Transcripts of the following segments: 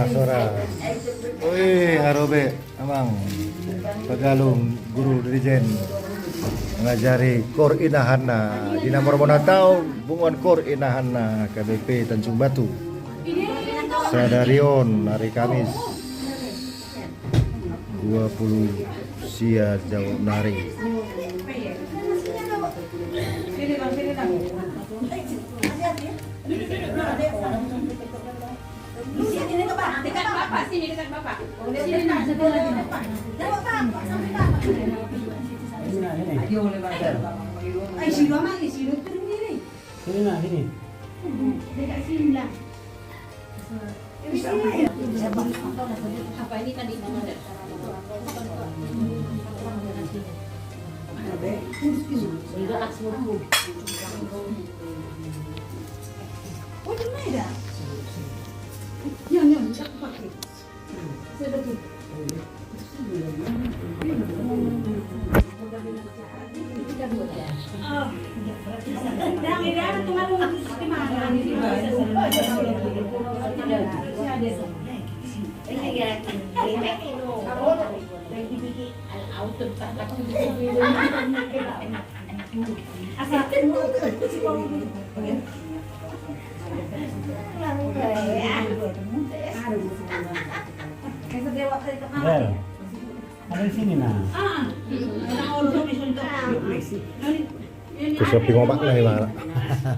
Sora. Wih, Arobe, Amang. Pegalung guru dirijen mengajari Kor Inahana di nomor Monatau Bunguan Kor Inahana KBP Tanjung Batu. Sadarion hari Kamis 20 Sia Jawa Nari. Dekat Bapak sini, dekat Bapak. Sini nak sebelah lagi. Jawab Bapak sampai Bapak. Ayo boleh Bapak. Ai sini mana ni? Sini turun ni. Sini nak sini. Dekat sini lah. Apa ini tadi nama dia? Sudah asmur. Oh, di mana? Yang tak pakai. Sudah tu. Dah ni dah tu malu di mana ni? Ada di sini nah. Ke shopping obat lah ya.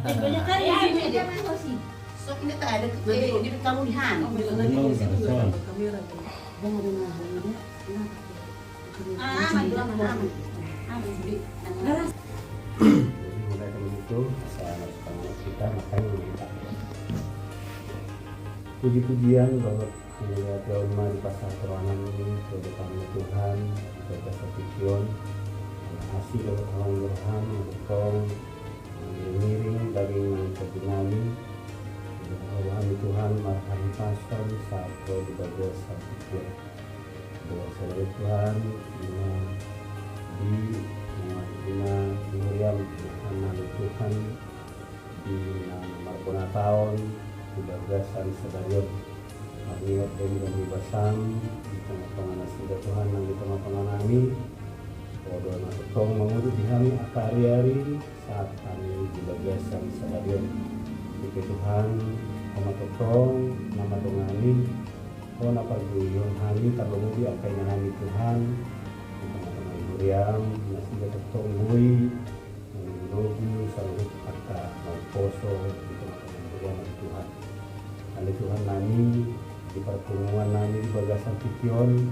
Banyak kali dia masih. So ini tak ada di kamu lihat. Mulai dari itu saya masukkan kita makanya kita puji-pujian bahwa melihat Roma di pasar peruangan ini kedepan Tuhan kita bersyukur kasih dari orang Tuhan untuk mengiring dari kebinami Tuhan Tuhan marham pasal satu di bagian satu bahwa saudara Tuhan di Miriam anak Tuhan di Marbona tahun di bagasan sedarion Mariot dan di basam di tengah-tengah nasi Tuhan yang di tengah-tengah kami bodoh nak tong mengurus di kami hari-hari saat kami di bagasan sedarion di Tuhan sama tong nama tongani kalau nak pergi yang kami terlebih apa yang kami Tuhan di tengah-tengah Miriam nasi tong hui Robi selalu kata poso di tengah-tengah Miriam Tuhan oleh Tuhan nami di pertemuan nami di bagasan Pikion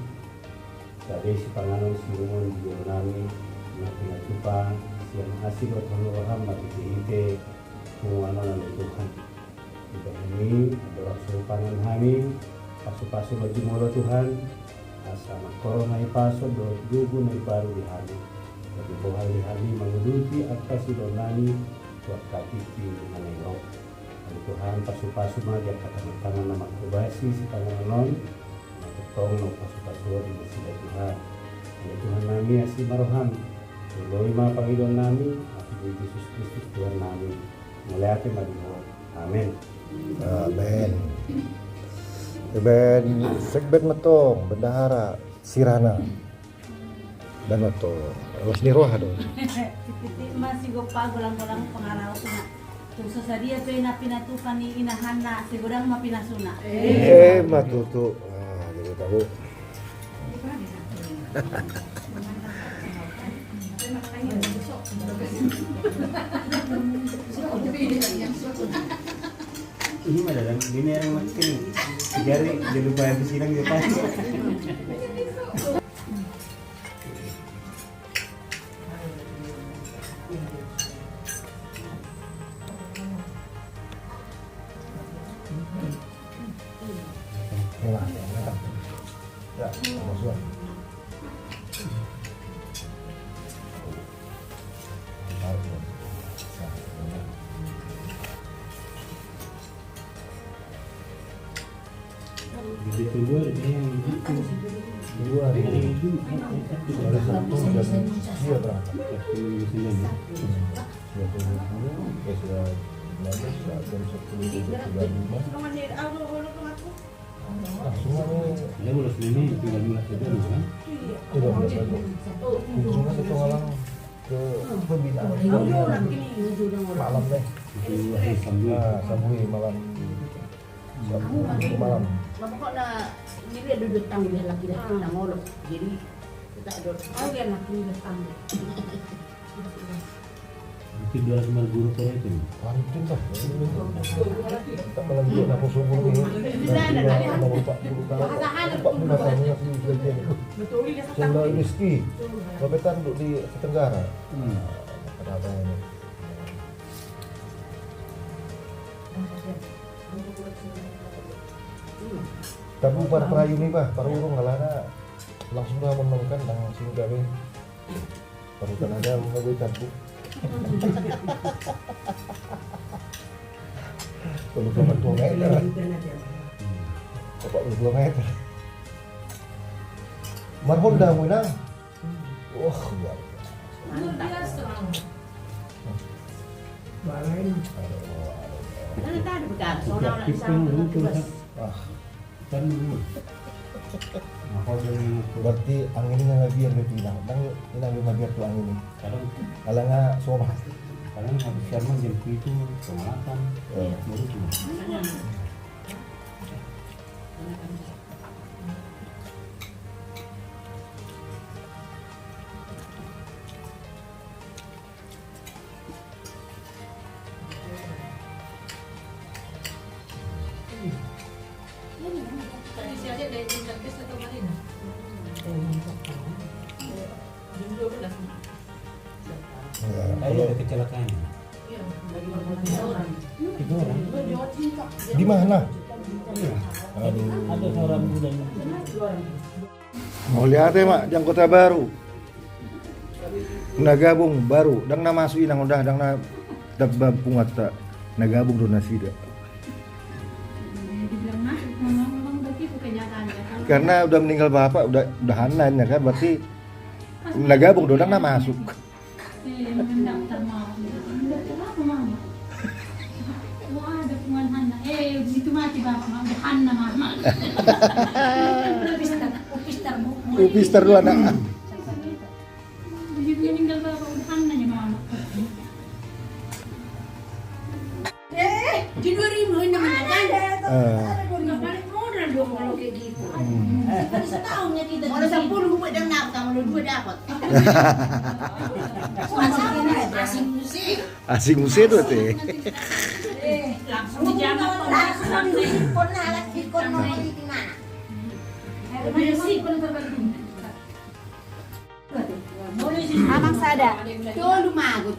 dari si panganon si rumon di nami nanti lupa siang hasil Tuhan Rahmat di ite penguanan oleh Tuhan kita ini adalah surupanan kami pasu-pasu baju mula Tuhan asa makoro na ipaso dugo na ibaru di hari tapi bohal di hari menguduti atas si donani buat katiti dengan irok Tuhan pasu-pasu mah kata tangan nama kubasi si tangan non ketong no pasu-pasu di sisi Tuhan oleh Tuhan nami asi maroham Tuloy mga Panginoon nami at Yesus Kristus Tuhan nami mulai atin madihon amin Amin. Ben segben metong bendahara Sirana dan metong was ni roh do masih gopa golang-golang pengaraw na kung sa dia pe na pinatukan ni inahana sigurang mapinasuna matutu jadi tahu ini mah dalam ini yang makin jari dia lupa yang silang dia pasti Begitu dua dia yang begitu Hari Sabtu jam dia berangkat. Ya, sudah 16 jam 10.35. Semua ini Ya boleh sini 13 saja dulu kan. tidak boleh saja. Kunjungan ke Tonggalang ke pembinaan malam deh. Itu hari Sabtu. Nah, Sabui malam. Sabtu malam. Pokoknya dia duduk tanggung laki dah nak ngolok. Jadi kita ada dia laki datang. Mungkin 200 guru per itu. Lantin lah. Kita malam juga aku subuh ini. Nomor 40 kalau 45 tahun yang sudah jadi. Sunda Rizki. Bapetan duduk di Tenggara. Apa ini? Tabu para perayuni bah, para urung ngalana langsung dah menemukan nang sing gawe. Parutan ada mengawe tabu. 40 meter. 40 meter. Marhonda mo na. Wah, Luar biasa. Mana tak ada bekal. Soalnya nak Itu ah, kan apa yang berarti angin ini nggak biar bilang, nang ilang lima biar tuh angin ini. kadang Kalau nggak soba. kadang habis siaran jam 7 pengalaman baru tuh. Ada kecelakaan. Itu orang. Di mana? Ada seorang muda. Mau lihat ya mak, yang Kota Baru. Nagabung baru, dang na masuk inang udah dang na dabbab pungat tak nagabung doon na sida. Dibilang masuk, memang begitu kenyataannya. Karena udah meninggal bapak, udah hanan ya kan, berarti nagabung doon dang na masuk. Mendaftar mau. Mendaftar apa mama? Oh ada pungan Hana. Itu mati bapak, udah Hana mama. Upistar dulu anak. Begitu meninggal bapak, udah Hana nya mama. di 2000 ini mana kan? Nggak balik modal dong kalau kayak gitu. Kan setahun ya kita. Mau 10 buat dan nafkah, mau 2 dapat. Asing musik. Asing musik tuh teh. Langsung dijamah Langsung dipon alat dipon mau di mana? bersih pun terbalik. Abang sada. Tuh lumago.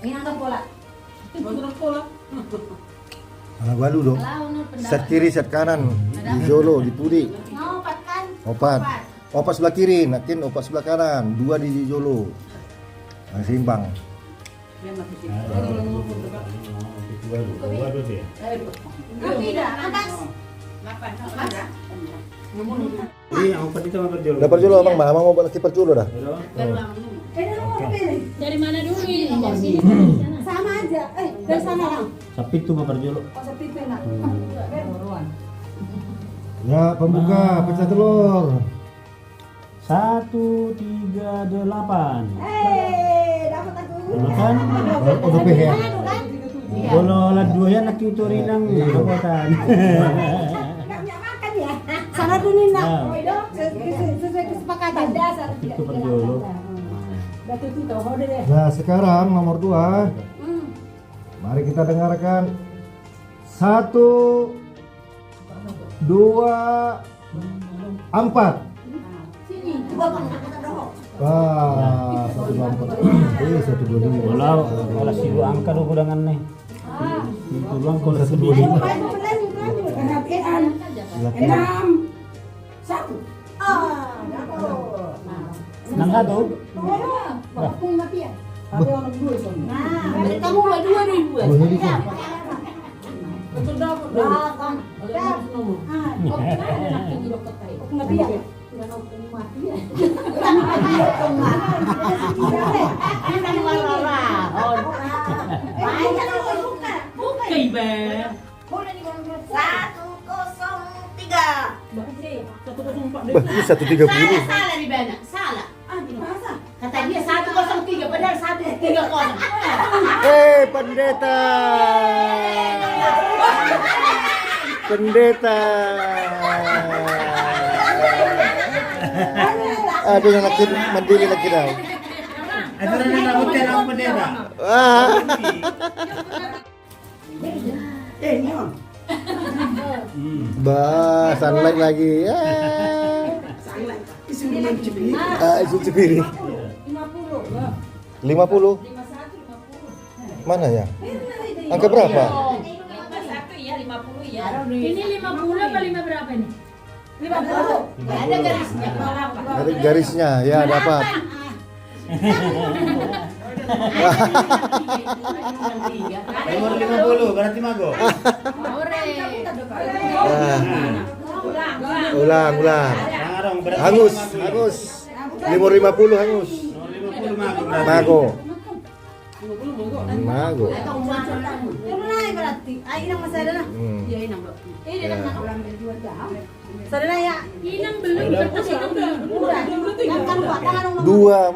Ini angkat bola. Anak baru dong. Set kiri, set kanan. Di Jolo, di Pudi. Ngopat kan? Opat. Opat sebelah kiri, nakin opat sebelah kanan. 2 di Jolo. Nah, seimbang. Tapi dah, atas. Iya, apa itu apa jual? Dapat Jolo abang, mama mau balik kiper Jolo dah. Dari mana dulu ini? Sama aja. Dari sana lang. Sapi itu apa jual? Ya, pembuka pecah telur. 138. Dapat aku. Kan? Udah peh ya. Kalau alat 2 ya nak tutorinang kekuatan. Enggak makan ya. Sana dulu nak. Nah. Sesuai kesepakatan dasar. Itu per jual. Batu itu tahu how deh. Nah, sekarang nomor 2. Mari kita dengarkan. 1 2 4. Sini, coba bang, kita dohok. Wah, 1 2 4. 1 2 5. Kalau si lu angka do kudangan nih. Itu lang kalau 1 2 Ayo, 5. ayo, berlanjut, lanjut. Perhatian. 6 1. Dapat. Nang ato. Aku mati ya. Tapi orang dua soalnya. Nah, kamu dua ribu. Betul dapat. Dapat. Aku mati ya. Udah hukum mati ya. Hukum mati. Ini marah-marah. Banyak buka. Buka Iba. boleh nih kalau 103. Bah, ini 130. Salah di mana? Salah. Kata dia 103 padahal 130. Pendeta. Pendeta. Aduh, lagi mandiri lagi dah. Ada yang rambutnya rambut pendeta. Wah. Bah, sunlight lagi. Ya. Isu cepiri. 50. Mana ya? Angka berapa? 51 ya 50 ya. Ini 50 apa 5 berapa ini? 50. Ada garisnya. Ada garisnya, ya dapat. Nomor 50 berarti mago. Ulang. Arong berarti Hangus. mago. 50 hangus. Nomor 50 mago berarti. Mago. Mago. Berarti. Ay, inang masada na. Iya, inang bro. Ini Ya. Sada na ya. Inang belum, kertas inang belum. Dua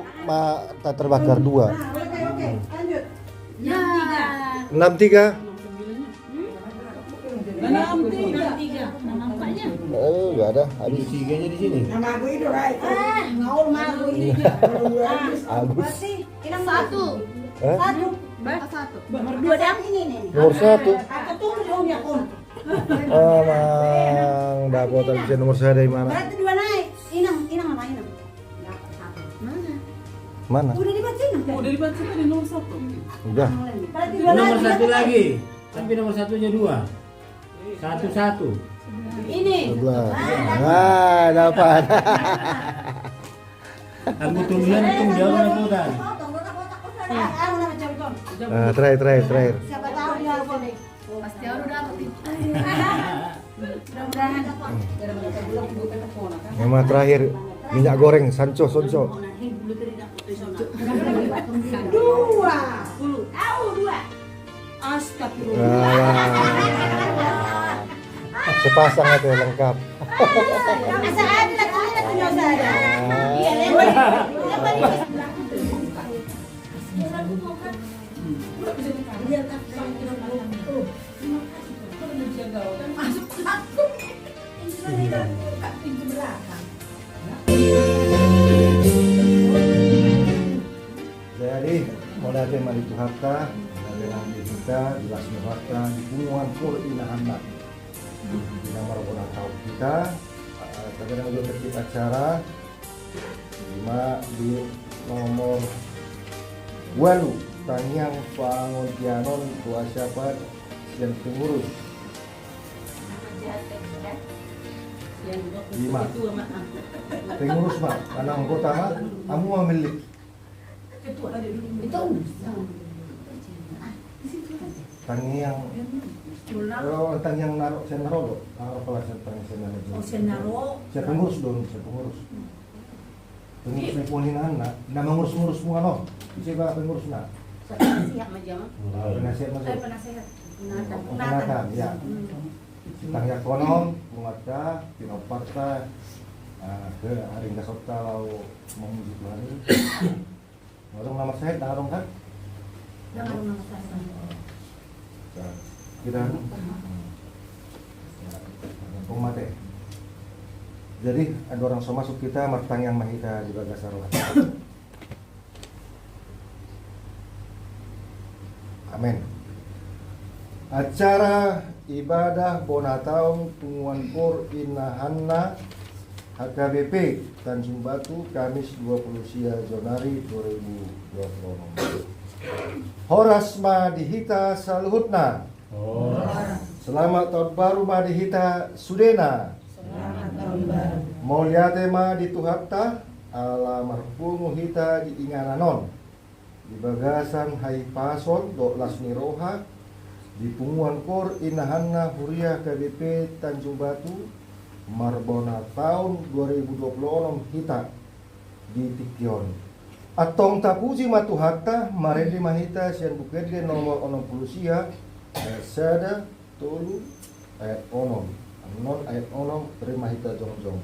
tak terbakar dua. Oke. Lanjut. Ya. 63. 63. Nah, nampaknya. Enggak ada. Habis. Tiganya di sini. Ngaul malu ini. Agus. Berarti inang satu. Hah? Satu. Nomor 2 dam ini nih. Nomor 1. Aku tulis om ya kon. Mang dapat bisa nomor saya dari mana? Berarti 2 naik. Inang mana inang? Mana? Udah dibaca inang. Udah dibaca tadi nomor 1. Udah. Berarti 2 naik. Nomor 1 lagi. Tapi nomor 1-nya 2. 1-1. Ini. 12. Nah, dapat. Aku tungguan itu jauh rebutan. Terakhir. Siapa tahu dia boleh. Pasti harus dapat itu. Mudah-mudahan. Nama terakhir minyak goreng Sancho. 2. Tahu 2. Astagfirullah. Sepasang itu lengkap. Asa ada lah punya saya. Iya, Jadi mulai tema di Tuharta, dari nanti kita di Lasmi Harta, di Punguan Pur Inahanna, di nomor ulang tahun kita, kadang juga terkait acara, di nomor Walu, Tangyang Pangon Tianon, Tua Siapa, dan Pengurus. 5. Pengurus mak, karena anggota mak, kamu memilih. Itu. Tangyang, kalau Tangyang naruh, saya naruh, kalau saya naruh. Senaro. Saya pengurus dong, saya pengurus. Pengurus may punin anak, na mangurus-ngurus mo ano? Siya pengurus na? Siap majama. Penasihat mo siya? Penasehat. Penatan, ya. Tangyak konon, mungata, pinoparta, ke haring kasota lau memuji Tuhan ini. Orang nama saya, tarong kan? Jangan nama saya. Kita pemate. Jadi ada orang so masuk kita martang yang mahita di Bagasarlah. Amin. Acara ibadah Bonataung Punguan Pur Inahanna HKBP Tanjung Batu Kamis 20 Januari 2020. Horas Madihita Saluhutna. Selamat tahun baru Madihita Sudena. Moliate Madituhatta ala marpungu hita di Ingananon. Di Bagasan Hai Pason Dok Lasmi Roha di Punguan Kor Inahanna Huria KBP Tanjung Batu Marbona tahun 2026 kita di Tikion. Atong tapuji matuhata marili mahita sian bukedle nomor 60 sia ayat sada tolu ayat onom non ayat onom remahita jongjong.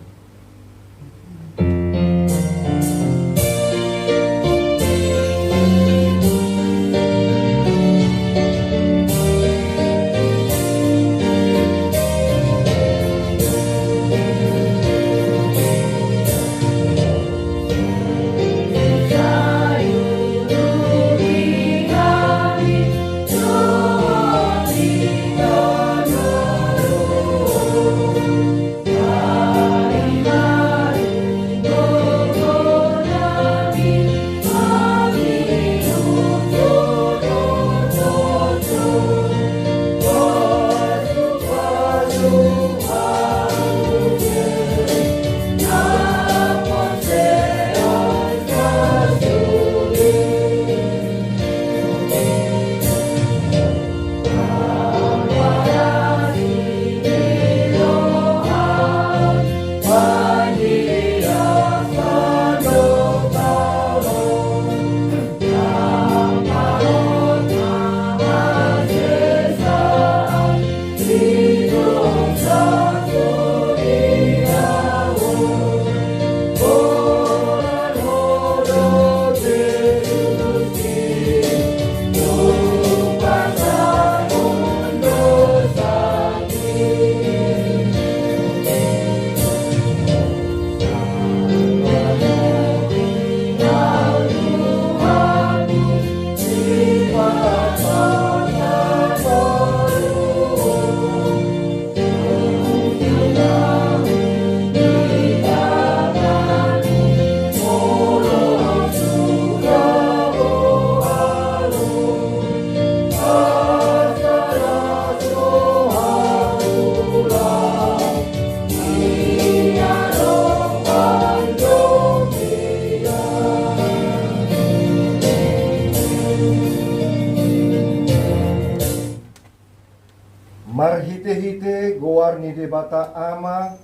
Marhite-hite goar ni debata ama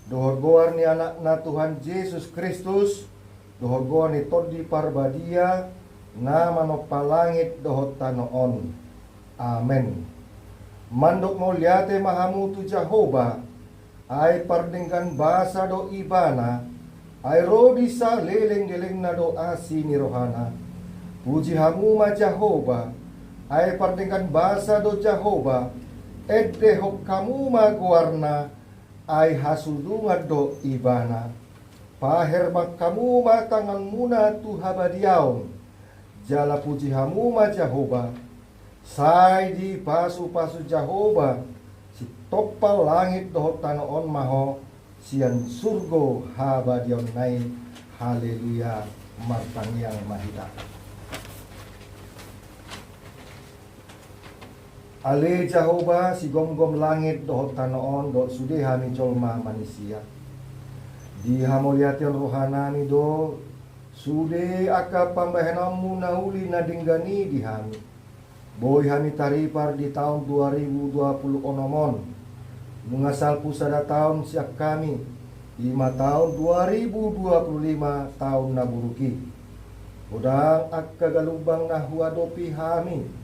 dohor goar ni anak na Tuhan Yesus Kristus dohor goar ni todi parbadia na manopalangit dohor tanoon. Amen. Mandok mo liate mahamu tu Jehovah ay pardengkan basa do ibana ay rodi sa leleng-leleng na do asi ni rohana. Puji hamu ma Jehovah ay pardengkan basa do Jehovah edde hok kamu maguarna ay hasudungan do ibana. Paher bak kamu tangan muna tu habadiaon. Jala puji hamu ma Jehovah. Sai di pasu-pasu Jehovah. Si topal langit do tanoon maho. Sian surgo habadiaon nai. Haleluya martangiang mahita. Ale Jehovah si gom-gom langit dohot tanoon do sude hani colma manusia. Di hamuliation rohanani do sude aka pambahenamu nauli nadinggani di hani. Boy hani taripar di tahun 2020 onomon. Mengasal pusada tahun siak kami 5 tahun 2025 tahun naburuki. Udang akka galubang nahuadopi hami.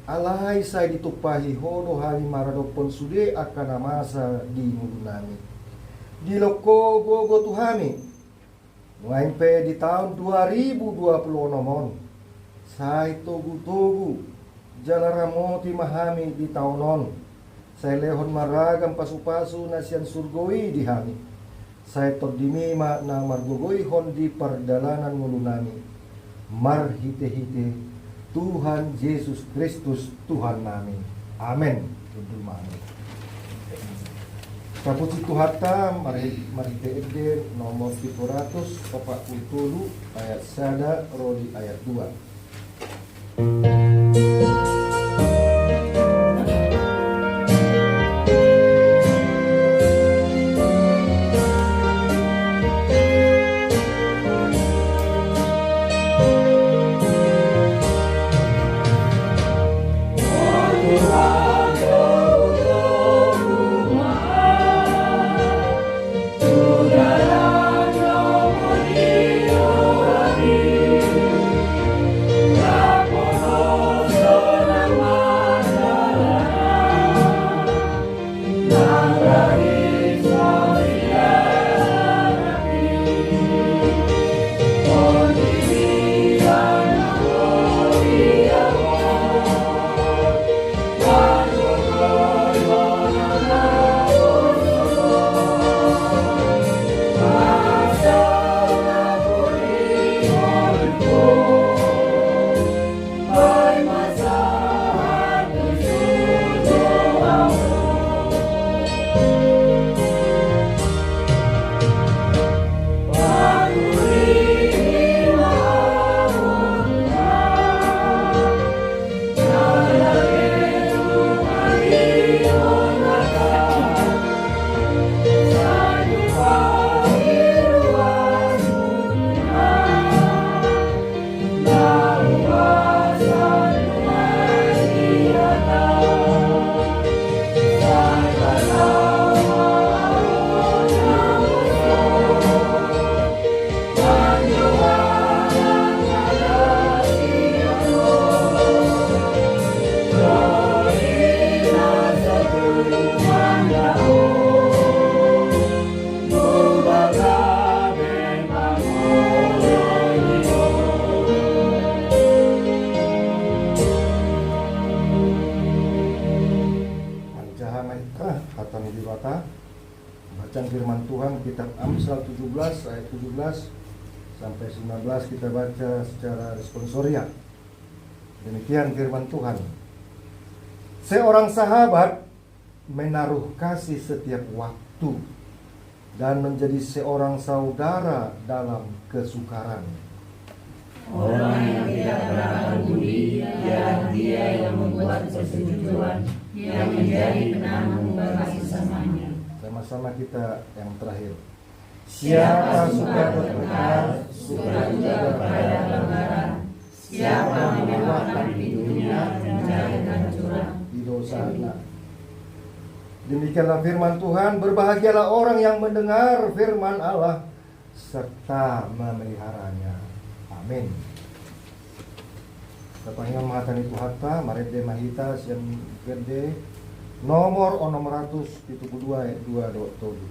Alay say ditupahi hodo hari maradopon sude akan masa di mulunami. Di loko gogo tuhami. Ngayon pe di tahun 2020 nomon. Say togu-togu jalaramoti mahami di taonon. Say lehon maragam pasu-pasu na siyan surgoi di hami. Say tordimima na margogoi hon di pardalanan mulunami. Marhite-hite Tuhan Yesus Kristus Tuhan namin. Amen. Kapuji Tuhata mari teede nomor 747 ayat 1 rodi ayat 2. firman Tuhan kitab Amsal 17 ayat 17 sampai 19 kita baca secara responsorial. Demikian firman Tuhan. Seorang sahabat menaruh kasih setiap waktu dan menjadi seorang saudara dalam kesukaran. Orang yang tidak beramal budi ialah dia yang membuat persetujuan, yang menjadi penanggung kasih samanya. Sama-sama kita yang terakhir. Siapa suka bertengkar, suka juga berpada pelanggaran. Siapa memewahkan pintunya, mencari kehancuran. Di dosa. Demikianlah firman Tuhan. Berbahagialah orang yang mendengar firman Allah serta memeliharanya. Amin. Kepanjangan mahatani Tuhata, Marede Mahita, Sian Verde, nomor 672 ayat 2 Oktober.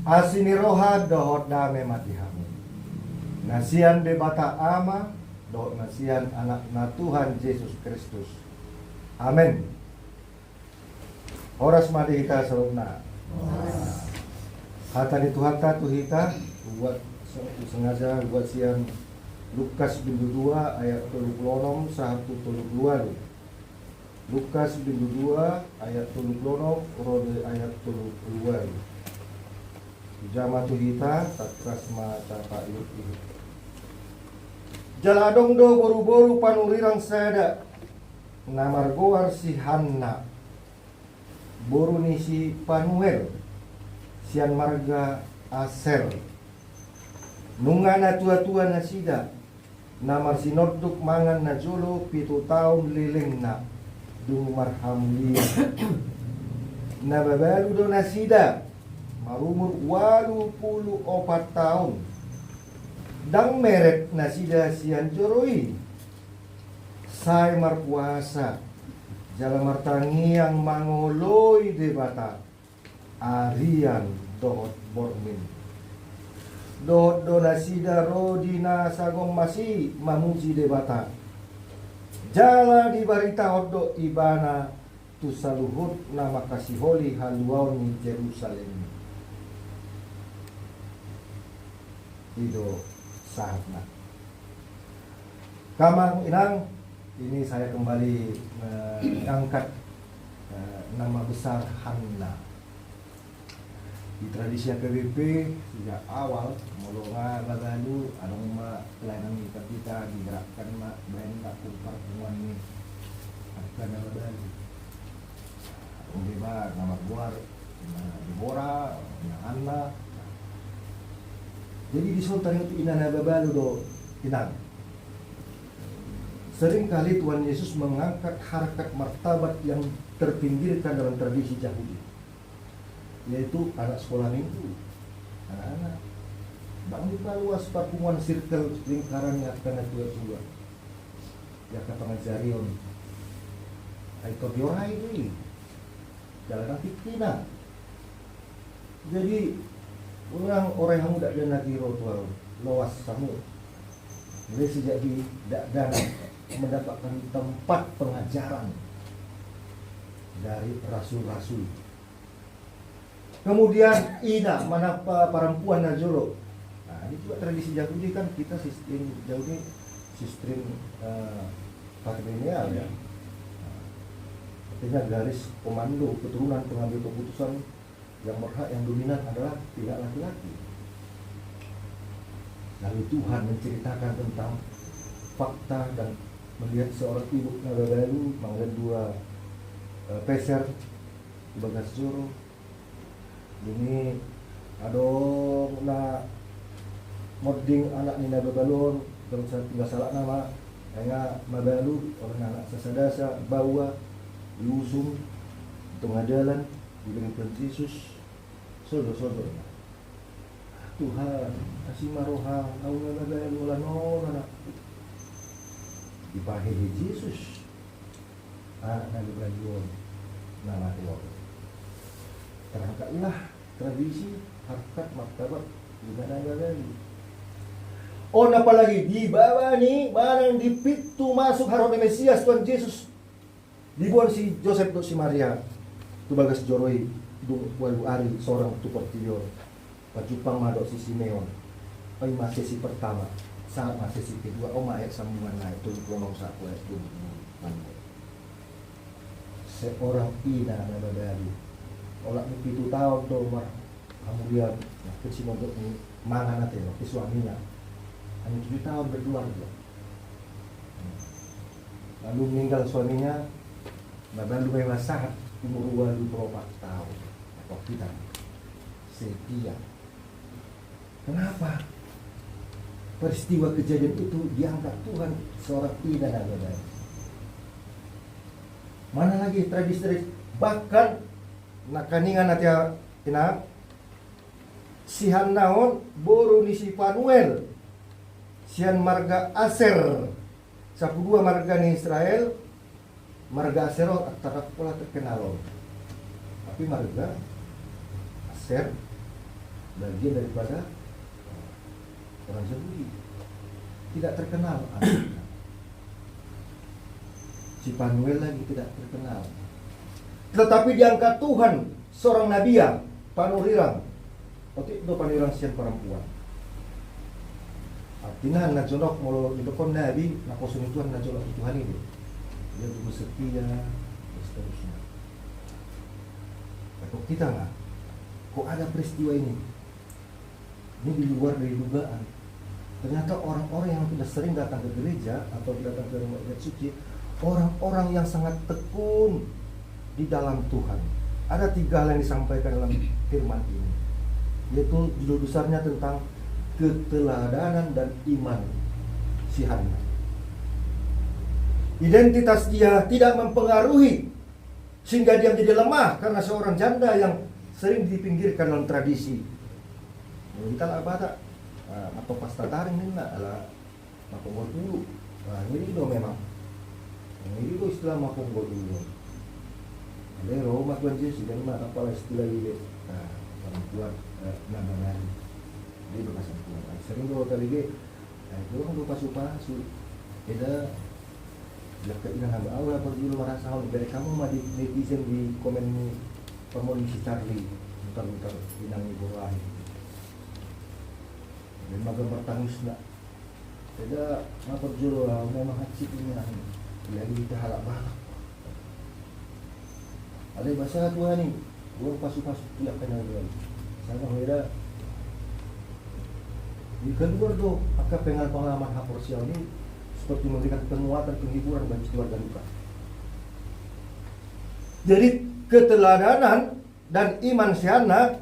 Asini roha dohot dame mati hami. Nasian debata ama dohot nasian anak na Tuhan Yesus Kristus. Amin. Horas madi hita saruna. Hatani Tuhata tuhita buat sengaja buat sian Lukas bintu 2 ayat 36 1 32. Lukas bintu 2 ayat 36 rode ayat 32. Jama tuhita takrasma tapa ilut ilut. Jaladong do boru-boru panurirang sada namargoar si Hanna boru ni si Panuel sian marga Aser nungana tua-tua na sida namar sinoduk mangan na jolo 7 tahun lileng na dung marhamlia nababalu do na sida marumur 84 tahun dang meret na sida sian joroi say marpuasa jala martangi yang mangoloi debata arian dohot bormin dohot donasida rodina sagong masih mamuji debata jala di barita hoddo ibana tu saluhut nama kasih holi haluaun ni Jerusalem Ido sahatna. Kamang inang, ini saya kembali mengangkat nama besar Hanna. Di tradisi KBP sejak awal molonga lagalu anong pelayanan kita digerakkan mak benda pertemuan ini akan lagalu. Beba nama Buar, Debora, Hanna. Jadi di sultan itu inana babalu do inang. seringkali Tuhan Yesus mengangkat harkat martabat yang terpinggirkan dalam tradisi Yahudi, yaitu anak sekolah minggu, anak-anak. Bang dibuka luas pertemuan circle lingkarannya karena tua-tua. Ya kata pengajarion. Itu diorai itu. Jalan fiktina. Jadi orang yang muda dan lagi rotual luas samu. Jadi sejak di dan mendapatkan tempat pengajaran dari rasul-rasul. Kemudian ina mana perempuan najolo. Nah, ini juga tradisi Yahudi kan, kita sistem Yahudi sistem patrilineal ya. Artinya garis komando keturunan pengambil keputusan yang berhak, yang dominan adalah pihak laki-laki. Lalu Tuhan menceritakan tentang fakta dan melihat seorang ibu Nagabalu mengalami 2 peser di bagas joro. Ini adong na moding anak ni Nagabalon kalau tinggal salah nama hanya Mabalu orang anak sasadasa bawa diusung untuk ngadalan diberi Tuhan Yesus sodor-sodor. Tuhan kasih maroha Allah Nagabalu anak dipakai Yesus anak Nagabalon nama Tuhan. Terangkatlah tradisi harkat martabat juga Nagabalu. Oh, apalagi di bawah nih barang di pintu masuk Harone Mesias Tuhan Yesus dibuat si Joseph do si Maria tu bagas joroi du walu ari seorang tu portilio pajupang mado si Simeon pai masesi pertama saat masesi kedua ayat sambungan naik tu ngomong saku ayat tu seorang ina Nagabalu olah ni 7 tahun tu kemudian kecil untuk mangan nanti ke suaminya hanya 7 tahun berkeluarga. Lalu meninggal suaminya, Nagabalu mewasahat umur 24 tahun. Atau kita setia. Kenapa? Peristiwa kejadian itu diangkat Tuhan seorang ina Nagabalu. Mana lagi tradisi bahkan nakaningan natia ina sihan naon boru ni si Panuel. Sian marga Aser, 12 marga ni Israel, marga Aser antara pola terkenal. Tapi marga Aser bagian daripada orang Yahudi, tidak terkenal. Si Panuel lagi tidak terkenal. Tetapi diangkat Tuhan seorang nabi Panurang. Waktu itu Panurang sian perempuan. Artinya najonok mau didokon nabi nakosun Tuhan najonok Tuhan itu dia dulu setia dan seterusnya. Kok kita nggak? Kok ada peristiwa ini di luar dari dugaan. Ternyata orang-orang yang tidak sering datang ke gereja atau datang ke rumah ibadat suci, orang-orang yang sangat tekun di dalam Tuhan. Ada 3 hal yang disampaikan dalam firman ini, yaitu judul besarnya tentang keteladanan dan iman si Hana. Identitas dia tidak mempengaruhi sehingga dia menjadi lemah karena seorang janda yang sering dipinggirkan dalam tradisi. Kita lah bata atau pasta taring ini adalah mapunggol dulu. Ini do memang. Ini do istilah mapunggol dulu. Ada Roma Tuhan Yesus dan mana apalah istilah ini. Perempuan nama dia berpasangan Tuhan. Sering kalau tadi dia, itu kan lupa-lupa, beda. Lekat dengan hamba Allah berjulu merasa hal dari kamu mah di netizen di komen ini permohonan si Charlie, mutar-mutar binang ibu lain. Dan magang bertangis nak. Beda, mah berjulu memang hati ini lagi kita halak balak. Ada bahasa Tuhan ni, gua pas-pas tidak kenal dia. Sama beda. Di kedua tuh, akan pengalaman haporsial ini seperti memberikan penguatan, penghiburan bagi keluarga duka. Jadi keteladanan dan iman si Hana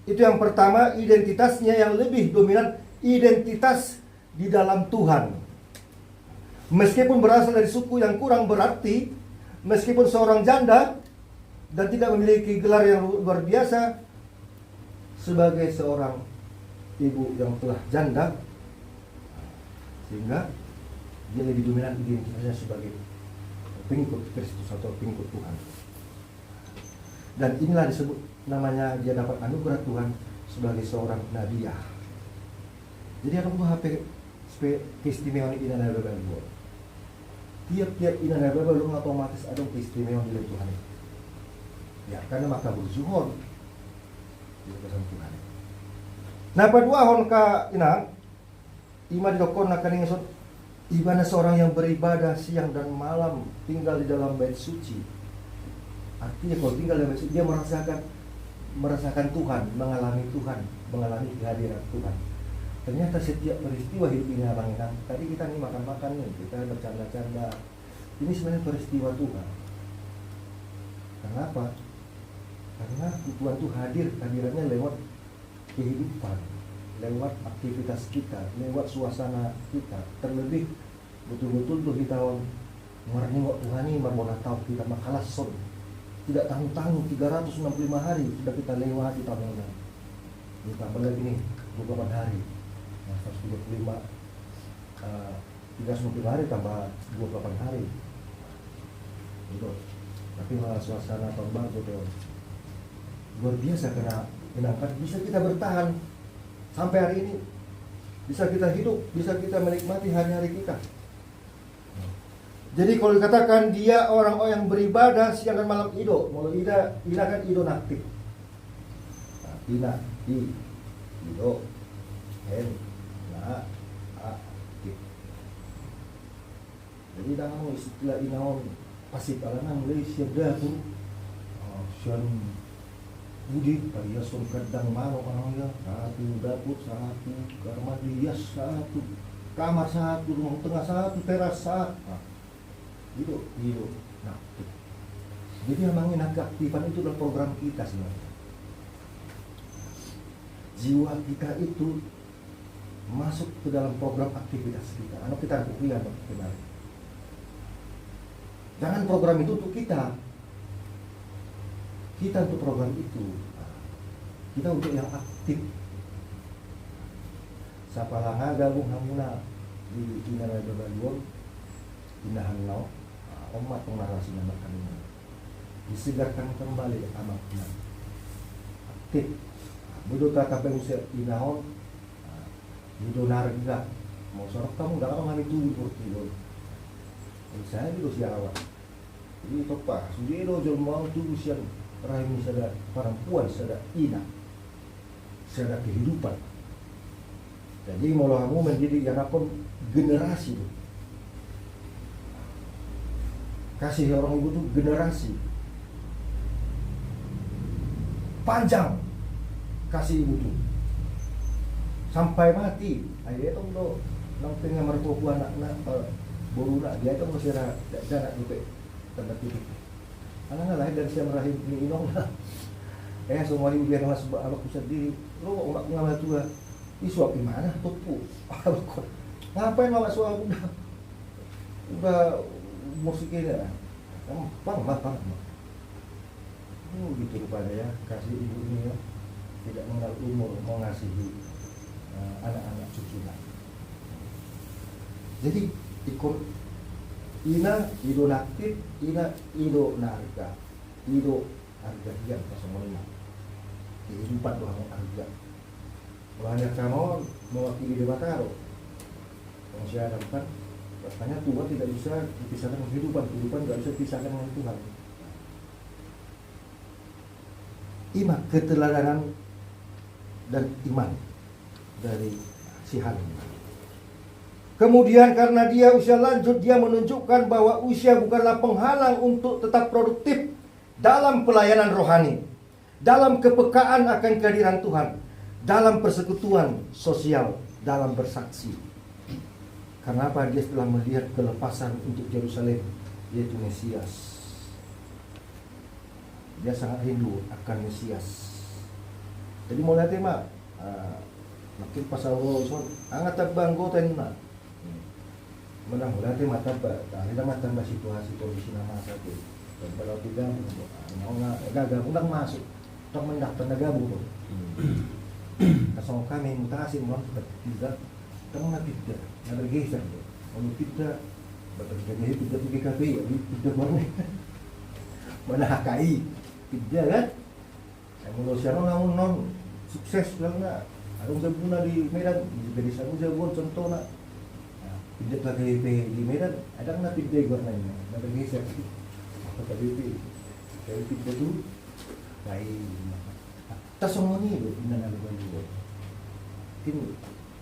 itu yang pertama, identitasnya yang lebih dominan, identitas di dalam Tuhan. Meskipun berasal dari suku yang kurang berarti, meskipun seorang janda dan tidak memiliki gelar yang luar biasa, sebagai seorang ibu yang telah janda, sehingga dia lebih dominan identitasnya sebagai pengikut Kristus atau pengikut Tuhan. Dan inilah disebut namanya dia dapat anugerah Tuhan sebagai seorang nabiah. Jadi ada dua keistimewaan ina na bebel. Tiap-tiap ina na bebel lu otomatis ada keistimewaan di dalam Tuhan. Ya, karena maka berzuhur di dalam Tuhan. Nah, padua hon ka ina ima didokon na kaning isot ibana seorang yang beribadah siang dan malam tinggal di dalam bait suci. Artinya kalau tinggal di dalam bait suci dia merasakan Tuhan, mengalami Tuhan, mengalami kehadiran Tuhan. Ternyata setiap peristiwa hidup ini abang Inang, tadi kita nih makan-makan nih, kita bercanda-canda. Ini sebenarnya peristiwa Tuhan. Kenapa? Karena Tuhan itu hadir, kehadirannya lewat kehidupan, lewat aktivitas kita, lewat suasana kita. Terlebih betul-betul tuh kita nengok Tuhan ini berbona tahu kita makalah son. Tidak tanggung-tanggung 365 hari sudah kita lewati tahun ini. Ditambah lagi nih 28 hari. Nah, 135 390 hari tambah 28 hari. Gitu. Tapi malah suasana tahun baru tuh luar biasa karena menangkan bisa kita bertahan sampai hari ini, bisa kita hidup, bisa kita menikmati hari-hari kita. Jadi kalau dikatakan dia orang-orang yang beribadah siang dan malam ido, mau ida kan ido naktif. Nah, ina ido en na aktif. Jadi dalam istilah inaon pasif alangan mulai siaga tu sian budi pariya son kadang mano orangnya satu dapur satu kamar dia satu kamar satu rumah tengah satu teras satu. Hidup. Nah, jadi memang keaktifan itu adalah program kita sebenarnya. Jiwa kita itu masuk ke dalam program aktivitas kita. Anu kita kuliah benar. Jangan program itu untuk kita. Kita untuk program itu. Kita untuk yang aktif. Sapalanga gabung hamuna di Inara Babaluon, Inahan Nau. Umat pengarasi namakan ini disegarkan kembali amatnya aktif bodoh tak apa usia inaon bodoh narga mau sorok kamu nggak orang itu tidur saya itu siang awal jadi topa sudah itu jual mau tuh siang rahim sada perempuan sada ina sada kehidupan jadi mau kamu menjadi yang apa generasi itu. Kasih orang ibu tuh generasi panjang kasih ibu tuh sampai mati. Ayo itu lo nang tengah mertua anak baru nak dia itu masih ada jarak lupa tanda titik. Anak lahir dari siang rahim ini inong lah. Semua ibu biar mas anak sendiri. Lo umat ngalah tua. Isuap di mana tupu. Ngapain mama suami udah musiknya gampang gitu rupanya ya kasih ibu ini ya tidak mengenal umur mengasihi anak-anak cucunya. Jadi ikut ina ido naktif ina ido narga ido harga yang 05 kehidupan doang harga banyak kamu mewakili debataro manusia dapat katanya Tuhan tidak bisa dipisahkan dengan kehidupan tidak bisa dipisahkan dengan Tuhan. Iman, keteladanan dan iman dari si Halim. Kemudian karena dia usia lanjut, dia menunjukkan bahwa usia bukanlah penghalang untuk tetap produktif dalam pelayanan rohani, dalam kepekaan akan kehadiran Tuhan, dalam persekutuan sosial, dalam bersaksi. Karena apa? Dia telah melihat kelepasan untuk Yerusalem, yaitu Mesias. Dia sangat rindu akan Mesias. Jadi mau lihat tema, makin pasal Allah, angat banggo tenna. menang berarti mata ada mata situasi kondisi nama satu dan kalau tidak mau nggak gabung masuk atau mendaftar gabung tuh kasong kami mutasi mau tidak kamu nanti tidak ada geser tuh kalau tidak bekerja tidak pergi kafe ya tidak mana HKI tidak kan saya mau siapa non sukses karena harus sabuna di Medan jadi saya mau contoh nak pindah ke KDP di Medan ada nggak pindah warnanya ada geser ke KDP pindah tuh baik tas semua nih loh pindah dari Bali mungkin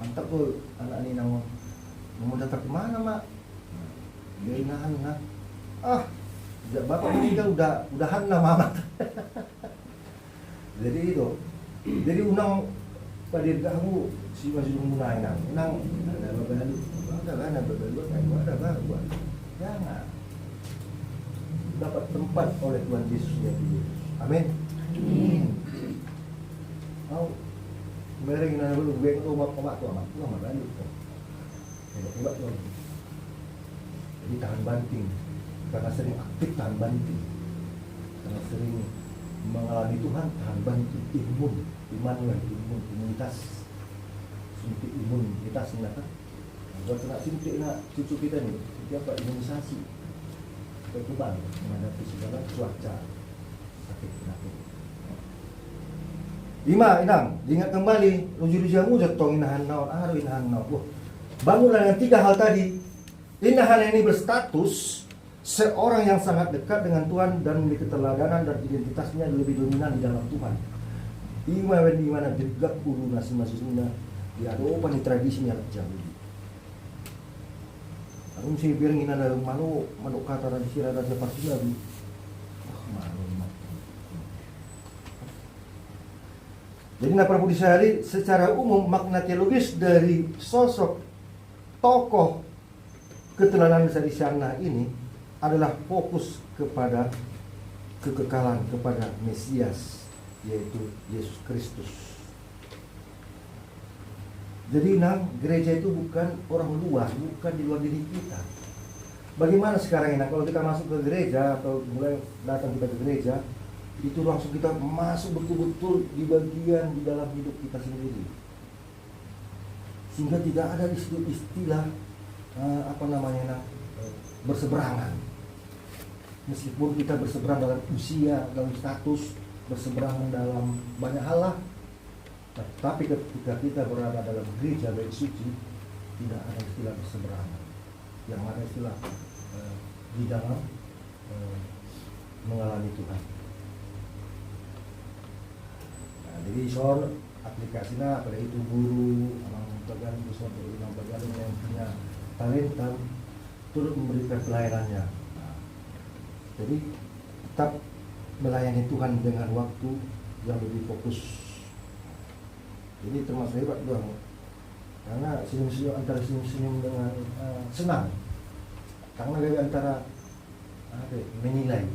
mantap tuh anak ini mau datang kemana mak dia nahan bapak meninggal udahan lah mama jadi itu jadi unang pada kamu si masih mulai nang ada babalu ada kayak ada jangan dapat tempat oleh Tuhan Yesus yang di Yesus. Amin. Mau mereng na lu gue rumah pemak tuh amat lu balu hebat tuh jadi tahan banting karena sering aktif tahan banting karena sering mengalami Tuhan tahan banting imunitas suntik imunitas kan buat kena suntik nak cucu kita nih siapa imunisasi supaya Tuhan menghadapi segala cuaca sakit penyakit. 5 inang diingat kembali luju jamu jatuh inahan naon inahan naon. Bangunlah dengan 3 hal tadi. Inahan ini berstatus seorang yang sangat dekat dengan Tuhan dan memiliki keteladanan dan identitasnya lebih dominan di dalam Tuhan. Di mana jegak ulu masing-masingnya diadopan di tradisinya jauh. Aku sih piring ina dalam manuk kata tradisi rada seperti lagi. Jadi Napa Budi Sehari secara umum makna teologis dari sosok tokoh keteladanan besar Isyana ini adalah fokus kepada kekekalan kepada Mesias yaitu Yesus Kristus. Jadi gereja itu bukan orang luar, bukan di luar diri kita. Bagaimana sekarang ini kalau kita masuk ke gereja atau mulai datang kita ke gereja, itu langsung kita masuk betul-betul di bagian di dalam hidup kita sendiri, sehingga tidak ada istilah berseberangan. Meskipun kita berseberang dalam usia, dalam status, berseberangan dalam banyak hal lah, tapi ketika kita berada dalam gereja baik suci, tidak ada istilah berseberangan. Yang ada istilah di dalam mengalami Tuhan. Jadi soal aplikasinya pada itu guru, orang bagian yang punya talenta turut memberikan pelayanannya. Jadi tetap melayani Tuhan dengan waktu yang lebih fokus. Ini termasuk hebat doang. Karena senyum-senyum antara senyum-senyum dengan senang. Karena dari antara menilai.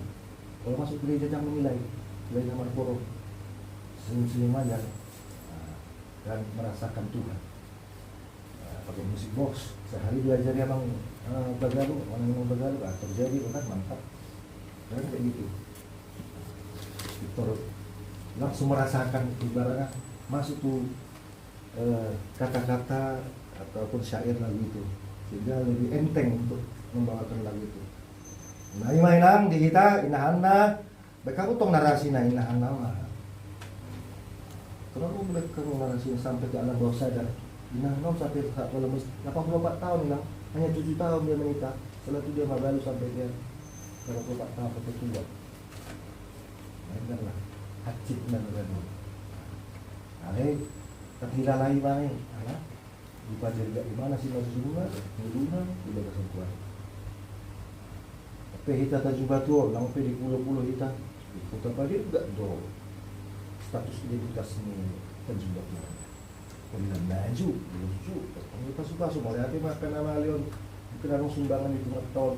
Kalau masuk gereja jangan menilai. Gereja Marporo senyum-senyum aja dan merasakan Tuhan. Pakai musik box sehari belajar ya bang bagalu terjadi kan mantap dan kayak gitu. Victor langsung merasakan ibaratnya masuk tuh kata-kata ataupun syair lagu itu sehingga lebih enteng untuk membawakan lagu itu. Nah mainan di kita inahana kamu tong narasi na inahana mah. Kenapa mereka narasi sampai ke alam bawah sadar? Inahana sampai kalau 84 tahun hilang hanya 7 tahun dia menikah. Setelah itu dia mabalu sampai dia 84 tahun sampai tua. Nah, hacip dan lain-lain. Alih terkira lain lain, anak dipajar di mana sih masih bunga, tidak kesentuhan. Tapi kita tajubah tuh, lang di pulau-pulau kita, di kota Bali enggak do. Status identitas ini tajubah tuh. Kemudian maju, lucu, kita suka semua. Hati makan nama Leon, dikenal sumbangan itu tahun.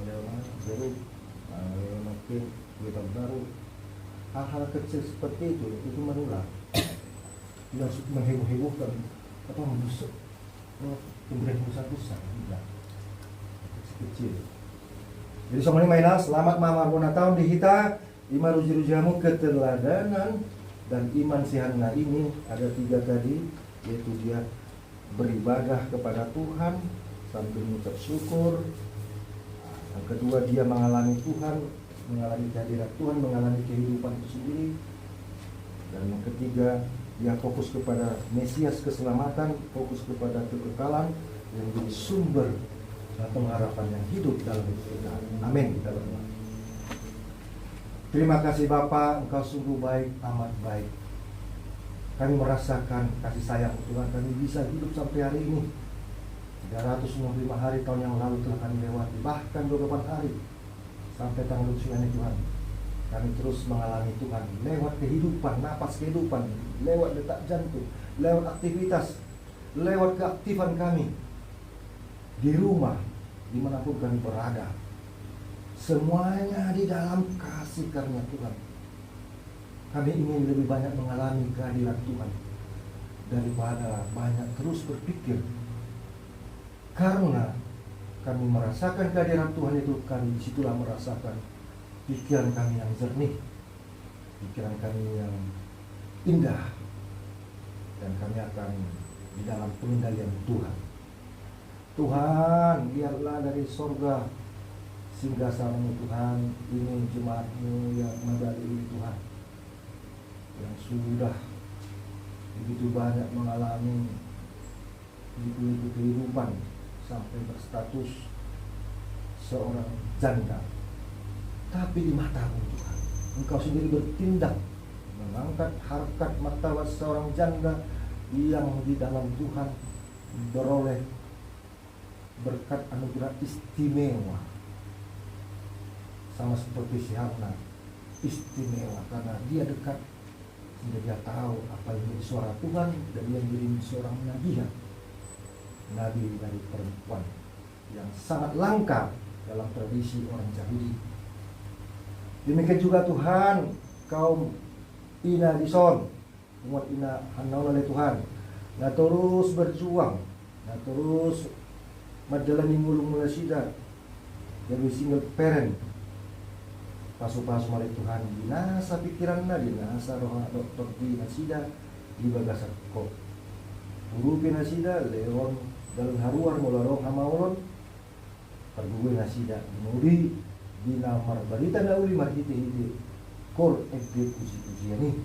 Leon baru, Leon makin kita baru. Hal-hal kecil seperti itu menular. Tidak mengheboh-hebohkan, membusuk. kemudian besar-besar, tidak kecil. Jadi sama ini mainan selamat mamar tahun di hita ima ruji-rujiamu keteladanan dan iman si Hana ini ada 3 tadi, yaitu dia beribadah kepada Tuhan sambil mengucap syukur. Yang kedua dia mengalami Tuhan, mengalami kehadiran Tuhan, mengalami kehidupan itu sendiri. Dan yang ketiga dia fokus kepada Mesias keselamatan, fokus kepada kekekalan yang menjadi sumber atau pengharapan yang hidup dalam hidup kita. Amin. Kita berdoa. Terima kasih Bapa, Engkau sungguh baik, amat baik. Kami merasakan kasih sayang Tuhan, kami bisa hidup sampai hari ini. 365 hari tahun yang lalu telah kami lewati, bahkan 28 hari sampai tanggal 9 Tuhan. Kami terus mengalami Tuhan lewat kehidupan, napas kehidupan, lewat detak jantung, lewat aktivitas, lewat keaktifan kami di rumah, dimanapun kami berada. Semuanya di dalam kasih karunia Tuhan. Kami ingin lebih banyak mengalami kehadiran Tuhan daripada banyak terus berpikir. Karena kami merasakan kehadiran Tuhan itu, kami disitulah merasakan pikiran kami yang jernih, pikiran kami yang indah, dan kami akan di dalam pengendalian Tuhan. Tuhan, biarlah dari sorga singgasana Tuhan, ini jemaat-Mu yang memadai Tuhan, yang sudah begitu banyak mengalami hidup kehidupan sampai berstatus seorang janda. Tapi di mata-Mu Tuhan, Engkau sendiri bertindak mengangkat harkat martabat seorang janda yang di dalam Tuhan beroleh berkat anugerah istimewa. Sama seperti si Hana, istimewa karena dia dekat, sehingga dia tahu apa yang menjadi suara Tuhan, dan dia menjadi seorang nabi dari perempuan yang sangat langka dalam tradisi orang Yahudi. Demikian juga Tuhan, kaum Ina Dison, umat Ina Hanaun oleh Tuhan, nah terus berjuang, nah terus madalani mulung mula sida dari single parent. Pasu-pasu oleh Tuhan dinasa pikiranna, dinasa roh dokter di nasida di bagasan ko urupi nasida leon dalam haruar mula roh hamaulon perguwe nasida mudi dinamar barita na uli marhiti-hiti kor eksekusi ini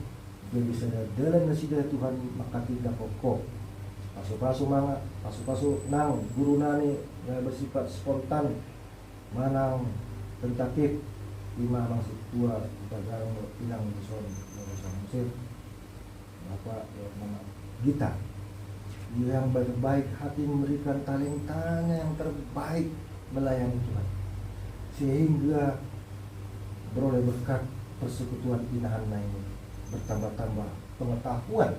dia bisa dalam nasida Tuhan maka tidak pokok pasu-pasu manga pasu-pasu nang guru nani yang bersifat spontan manang tentatif lima maksud tua kita garang pinang di son Mesir Bapak nama Gita yang baik-baik hati memberikan talentanya yang terbaik melayani Tuhan sehingga beroleh berkat persekutuan Inahan ini bertambah-tambah pengetahuan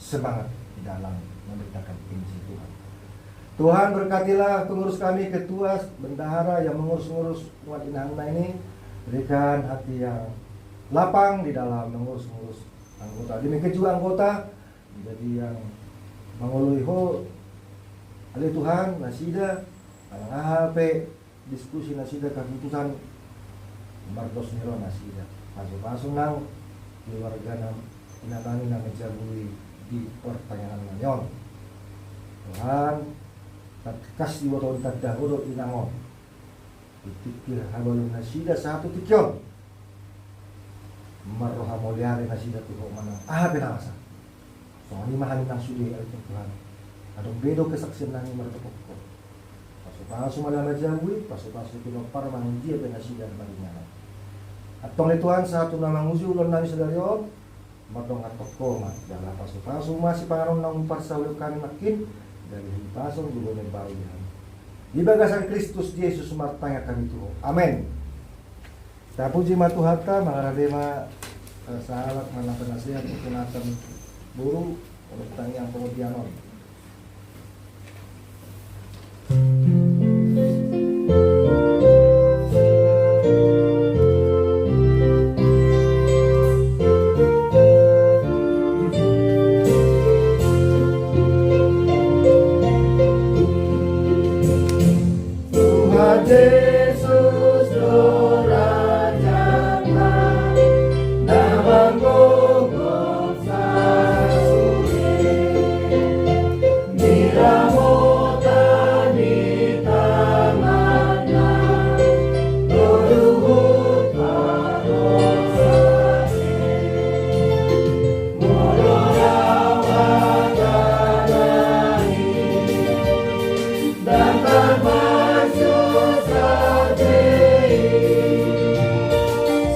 semangat di dalam memberitakan Injil Tuhan. Tuhan berkatilah pengurus kami, ketua bendahara yang mengurus-ngurus umat Inahan ini, berikan hati yang lapang di dalam mengurus-ngurus anggota. Demikian juga anggota jadi yang menguluhi oleh Tuhan nasida HP diskusi nasida keputusan mardos niro nasida pasu-pasu nang keluarga inatani nang mencabui di pertanyaan nanyon Tuhan kasih waktu terdahulu inangon ditikir habalun nasida satu tikyon marroha mulyari nasida tuh mana benasa soalnya mahal nang sudi itu Tuhan adong bedo kesaksian nang martopoko pasu-pasu malah najabui pasu-pasu kinopar mangjia benasida baringan atong Tuhan satu nama ngusi ulon nang sedarion matong atoko mat dalam pasu-pasu masih pangaron nang parsawil kami makin dari pasu juga baru ya di bagasan Kristus Yesus martanya kami Tuhan. Amin. Kita puji matuhata mengaradema sahabat mana penasihat kekenatan buru untuk tanya pengujianon.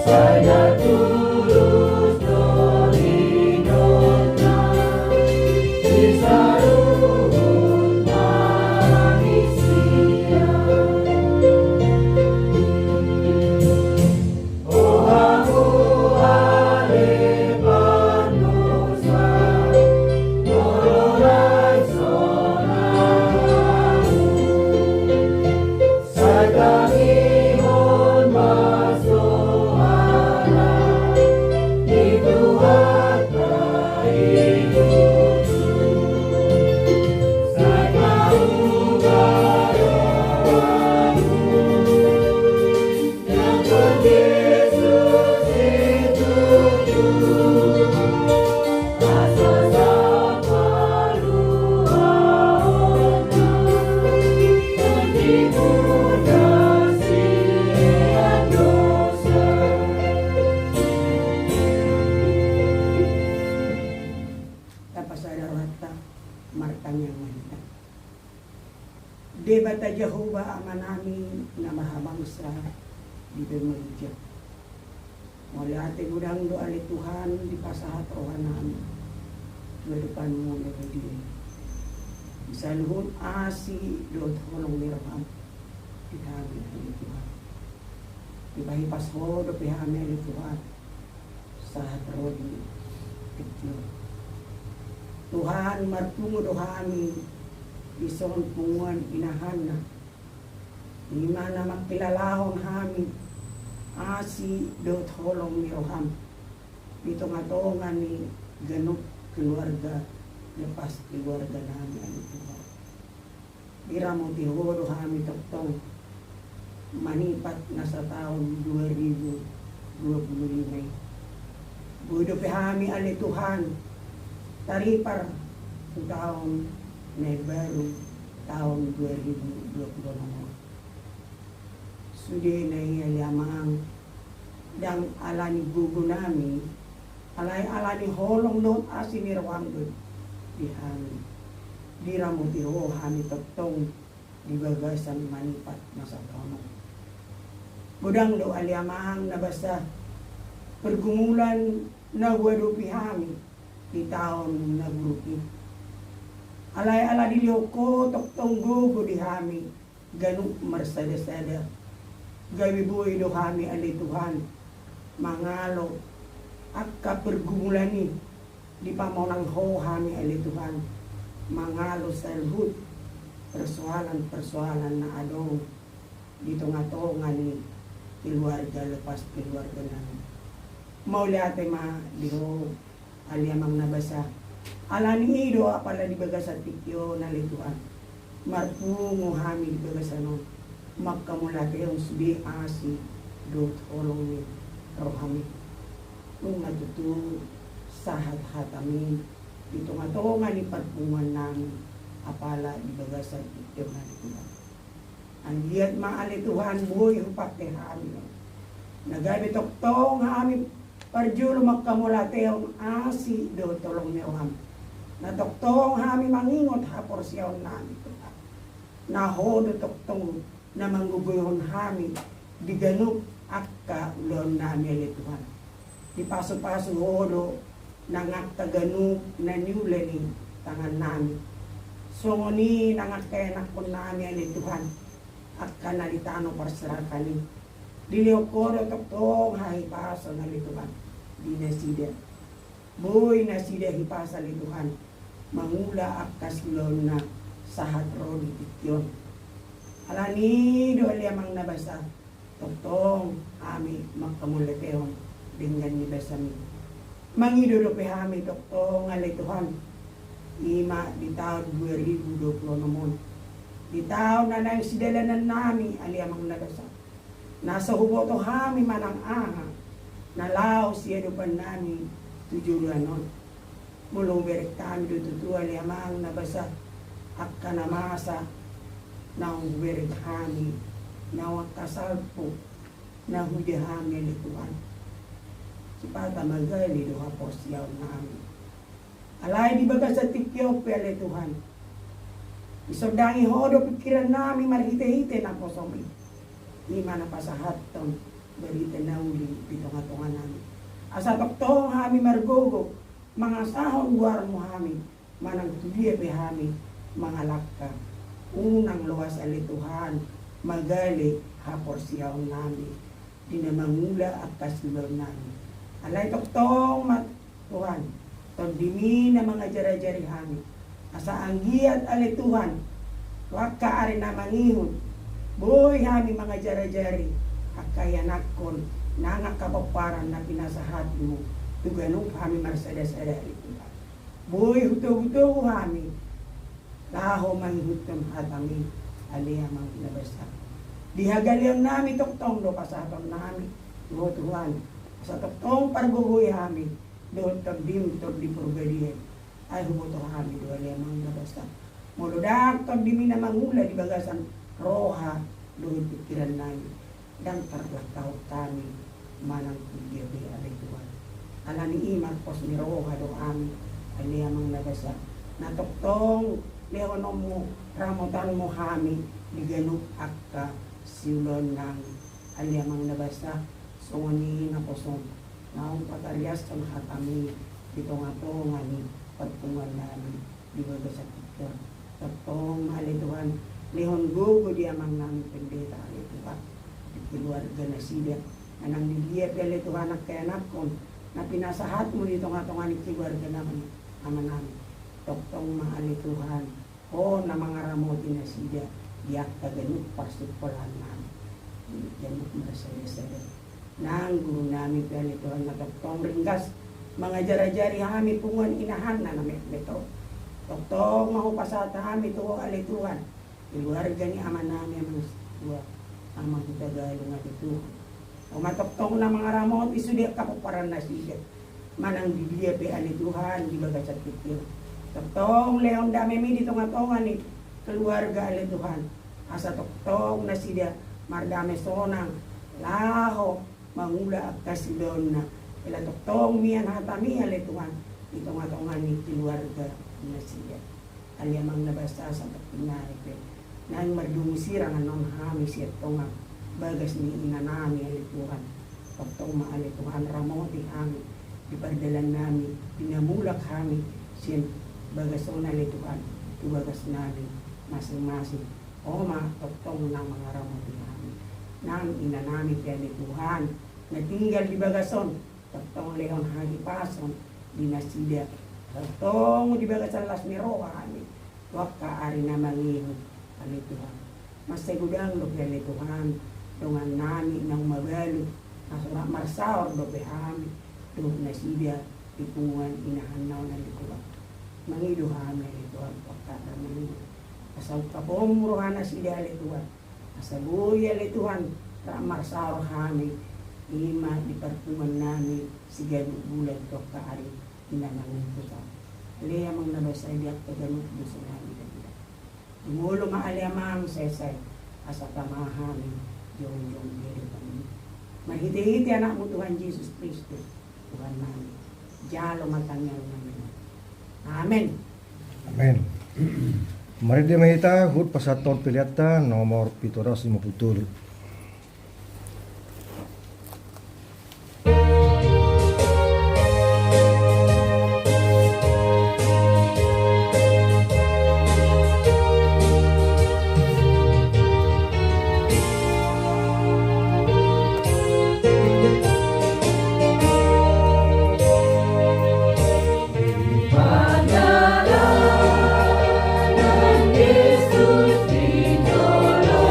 Saya tulus dorinona Isaruhut manusia Oh aku ale panusa Ororai sonamu Saya ihon masoala Itu harta hidupku Saya ubaroamu Yang Yesus itu Asa sama luaona Mendimudasi dosa Tapos ada rata markanya wanita. Debata Jehovah amanami na mahabangsa di Bermeja. Mulai ate gudang doa li Tuhan di pasahat rohanan. Dua depan mo na dia. Bisa luhut asi do tolong nirham. Di kami ni Tuhan. Di bahi pasho do pihame li Tuhan. Sahat rodi kecil. Tuhan martungo dohami ison punguan inahan na di mana magkilalahon hami asi do tolong ni roham dito nga tongan ni ganok keluarga lepas keluarga namin ang Tuhan dira mo tihodo hami toktong manipat na sa taon 2025 budo pe hami ali Tuhan taripar ang taong Nebaru tahun 2020 sudah naiyalamang dang alani gugu nami alani holong doon asinirwang doon di hami di ramuti ho hami toktong di bagasan manipat nasa kamang budang do alyamang nabasa pergumulan na wadupi hami di tahun nagrupi alay-ala diliw ko toktong gugo di hami ganun marsada-sada gawi buhay do hami ali Tuhan mangalo at kapergumulan ni di pamonang ho hami ali Tuhan mangalo sa luhut persoalan na adong dito nga to nga ni keluarga lepas keluarga namin mauli ate ma diho aliamang nabasa alani ido apala di bagasan tikyo na lituan marpungo hami di bagasan no magkamulate yung sudi asi dot olong ni rohami kung natutu sahat hatami dito nga to nga ni pagpungan namin apala di bagasan tikyo na lituan ang hiyat maalituhan buhay hupak te hami no nagabi toktong hami parjulo magkamulate yung asi do tolong ni rohami na toktong hami mangingot hapor siyaw namin na hodo toktong na mangguguyon hami di ganuk akka ulon namin ali Tuhan di paso-paso hodo nangakta ganuk na niulani tangan namin so ngoni nangakkenak po namin ali Tuhan akka nalitano parsarakani diliw ko do toktong hai paso na ali Tuhan di nasida boy nasida hipasa ali Tuhan mangula akas lon na sahat rodi tikyon alani do liamang nabasa toktong ami magkamulateon dengan ni basami mangido do pe hami toktong ali Tuhan ima di tahun 2020 namun di tahun na nang sidalanan nami aliamang nabasa nasa hubo to hami manang aha nalaw siya do pan nami tujuan mulong berek kami do tutuan liamang nabasa akka namasa na berek kami na wakasalpo na hudihami ni Tuhan sipata magali do hapos yaw nami alay di baga sa tikyo pele Tuhan isogdangi hodo pikiran nami marhite-hite na posomi lima na pasahat tong berita na uli pito nga Asa toktong hami margogo, mga sahon guar mo hami, manang tuliya pe hami, mga lakka. Unang luwas alituhan, magali hapor siyaw nami, dinamangula at kasilaw nami. Alay toktong Tuhan, tagdimi na mga jara-jari hami, asa anggiat alituhan, wag ka ari na mangihon, boy hami mga jara-jari, akayanakon, nanga kapaparan na pinasahat mo, tuganong kami marsada-sada ito. Boy, huto-huto kami, laho manghutom at amin, aliyah mang pinabasa. Dihagaliang nami toktong do pasatong nami, Tuhan, sa toktong pargugoy kami, doon tabdim, tabdi purgadiyan, ay humoto kami, do aliyah mang pinabasa. Muludak, tabdimi na mangula, di bagasan roha, doon pikiran namin, dan terbatau kami, manang kuliyabi alay Tuhan. Ala ni iman pos ni roha do amin, aliyah mang nabasa. Natoktong leonom mo, ramutan mo kami, diganuk akka siulon ng aliyah mang nabasa. Sungani na posong, naong pagalias sa kami, dito nga to nga ni pagpungan namin, di ba sa kita. Toktong alay Tuhan, lehon gugo di amang namin pendeta alay Tuhan. Keluarga na sila, anang niliyap alay Tuhan ang kayanak ko, na pinasahat mo dito nga itong aning keluarga naman, ama namin. Toktong maali Tuhan, o na mga ramotin na sila, diyak ka ganun, pasipolahan namin. Ganun marasaya-saya. Nang guru namin alay Tuhan na toktong ringgas, mga jara-jari kami pungan inahan na namin ito. Toktong mahupasata kami ito alay Tuhan, keluarga ni ama namin ang tuwa, ang mga Tagalog nga ito. O matoktong na mga ramot, isudiak kapuparan na siya. Manang didiya pe ani Tuhan, di baga sa pikir. Toktong leong dami mi dito nga tongan ni keluarga ali Tuhan. Asa toktong na siya, mardame sonang, laho, mangula at kasilon na. Ila toktong miyan hatami ali Tuhan. Dito nga tongan ni keluarga na siya. Alyamang nabasa sa pagpinari pe. Nang mardungusira nga nung hami siya tongan. Bagas ni inanami alay Tuhan. Toktong maali Tuhan ramoti kami. Ipardalan namin. Pinamulak kami. Siyan bagas o alay Tuhan. Ibagas namin. Masing-masing. O toktong ng mga ramoti kami. Nang inanami alay Tuhan. Natinggal di bagason. Toktong leon hagipason. Dinasida. Toktong di bagasan las miroa kami. Wak kaari na mangihon alay Tuhan. Masagudang lo alay Tuhan. Tungan nami ng magalo, nasa marsaor do behami, doon na siya ipungan inahanaw na likuwa. Mangido kami ito ang pagkakaroon. Asal kapomruhan na siya lituan, asabuya lituan, marsaor kami, ima di perpungan nami, siya bulan to kaari, inanangin ko sa. Aliyah mang nabasa diyak taganot gusto namin kanila. Umulo maalyamang sesay, asa tamahami, yung diri kami. Mahiti-hiti anak mo Tuhan Jesus Kristo, Tuhan namin. Diyalo matangyaw namin. Amen. Amen. Mari dia mahita hud pasaton piliata nomor 750. Yesus di dalamku.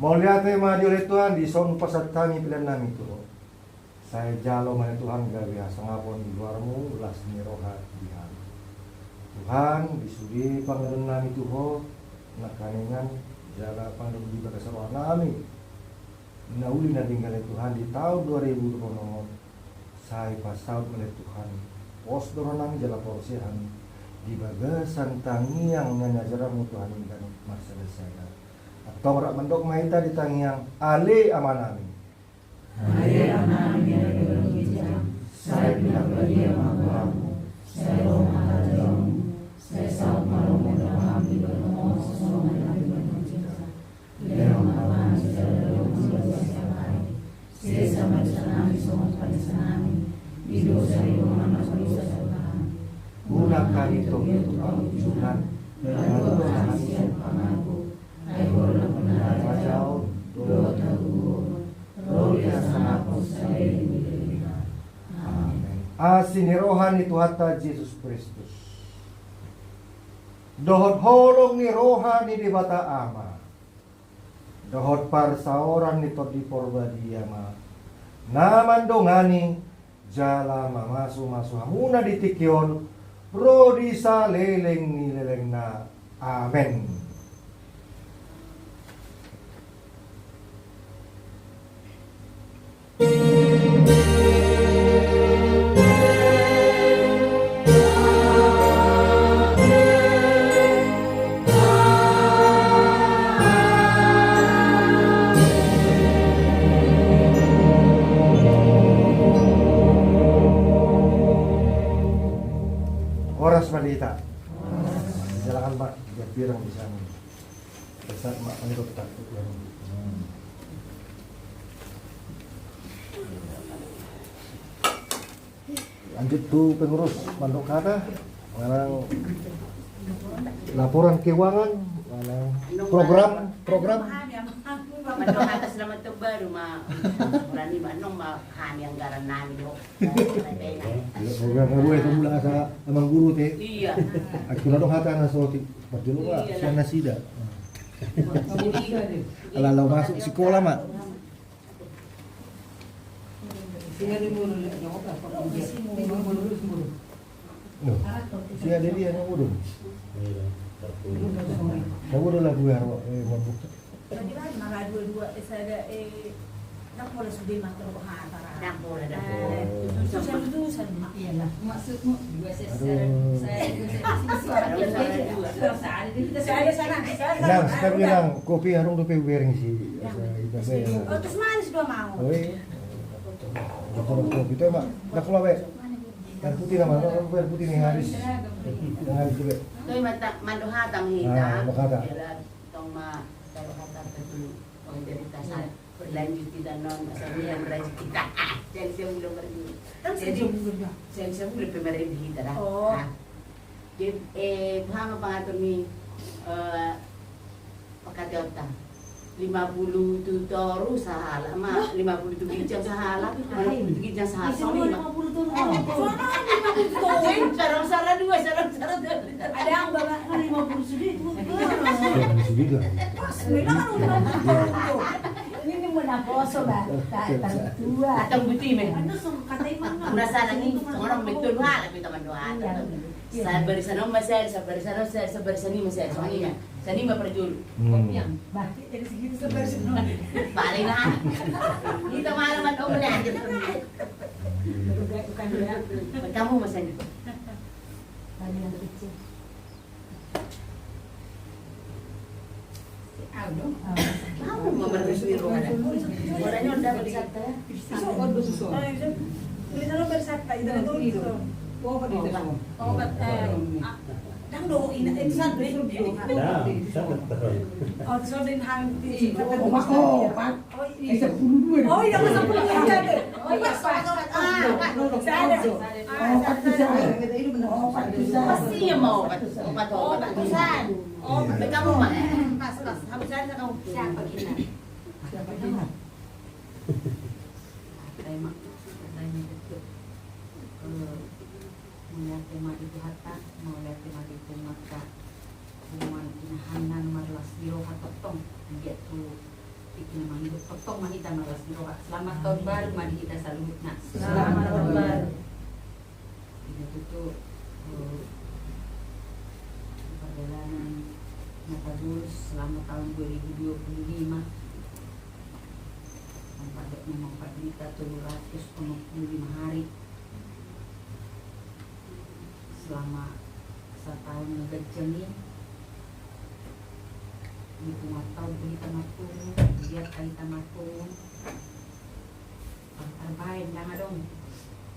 Mau lihat tema oleh Tuhan di song pasat kami pilihan nami Tuhan. Saya jalo mana Tuhan gawe sangapon di luarmu las nirohat dihan. Tuhan disudi pangalan nami Tuhan nak kaningan jaga pangalan di bagas roh nami. Nauli na tinggal Tuhan di tahun 2020. Saya pasal oleh Tuhan. Pos doronang jala porsihan di bagasan tangiang nganyajaramu Tuhan ingkang marsada saya. Atau rak mendok maita di tangiang ale amanami. Ale amanami yang berbicara. Saya bilang bagi amamu. Saya romah dalam. Saya saut malam muda kami bertemu sesama kami berbicara. Leong aman secara leong berbicara. Saya sama senami semua pada senami. Di dosa rumah masuk dosa kami. Gunakan itu untuk pengunjungan Lalu hasil pangku. Ayo benar jauh. Doa tahu. Roh yang saya ini. Amin. Asin rohani Tuhan Yesus Kristus. Dohot holong ni rohani di bata ama. Dohot parsaoran ni tot di porbadiama. Naman dongani jala mamasu hamuna di tikyon. Rodisa leleng ni leleng na. Amen. Horas Malita. Silakan Pak, biar pirang di sana. Besar Mak menurut takut yang. Lanjut tuh pengurus Mandok Kata. Sekarang laporan keuangan, program. Manong atas nama tu baru mah berani manong mah hani anggaran nami do. Program gue itu mula asa amang guru teh. Iya. Akhirnya dong hata na sorti. Padahal lah siang nasida. Alalau masuk sekolah mak. Siya dari dia yang urun. Yang urun lah gue harus mabuk. Maka dua-dua saya nak boleh sudah makan antara. Nak boleh dah. Tujuan iyalah. Maksudmu dua saya sana. Nah, sekarang bilang kopi harung tuh pewering sih. Oh, terus manis dua mau. Oh iya. Kopi itu mak. Nak keluar be. Air putih nama, air putih nih Haris. Yang Haris juga. Tuh mandu hatang hita. Mandu hatang. Tong ma kalau hatang itu orang dari tasan berlanjut tidak non asalnya yang berlanjut kita. Jadi saya belum pergi. Jadi saya belum pemerintah kita dah. Oh. Jadi paham pengatur ni pakai otak. 50 tu toru sahala, mak 50 tu gijang sahala, 50 tu gijang sahala. Sorry, 50 tu. Sarang-sarang dua. Ada yang bawa 50 sedih tu. Sedih lah. Ini mana poso bah, tak tua. Atau buti meh. Merasa lagi, orang betul hal, tapi teman doa. Sabar sana masih, sabar sana masih, soalnya. Sani mah perjul. Kopiang. Bakit dari segitu sabar sana. Paling lah. Kita malaman om belajar. Bukan dia. Kamu masih. Tadi yang kecil. Kamu mau bersuir ada. Orangnya udah bersatu ya. Susu. Tulisannya bersatu itu. Obat itu. Obat Đang đồ in itu satu itu. Oh, so din hang di. Oh, iya 10 Oh, iya 10 ada. Oh, iya Saya pasti ya mau obat tusan. Oh, kamu mah. Pas. Habis saya kamu siapa kita? Siapa kita? Terima. Melihat tema itu hatta, mau lihat tema itu maka hubungan kinahanan marlas biro hatotong gitu bikin nama hidup potong mahita malas diroha. Selamat tahun baru mari kita salut nak. Selamat tahun baru. Itu tuh perjalanan Natalus selama tahun 2025. Pada nomor 4.765 hari. Selama setahun ngegejengin itu matau kita matung dia kita matung terbaik jangan dong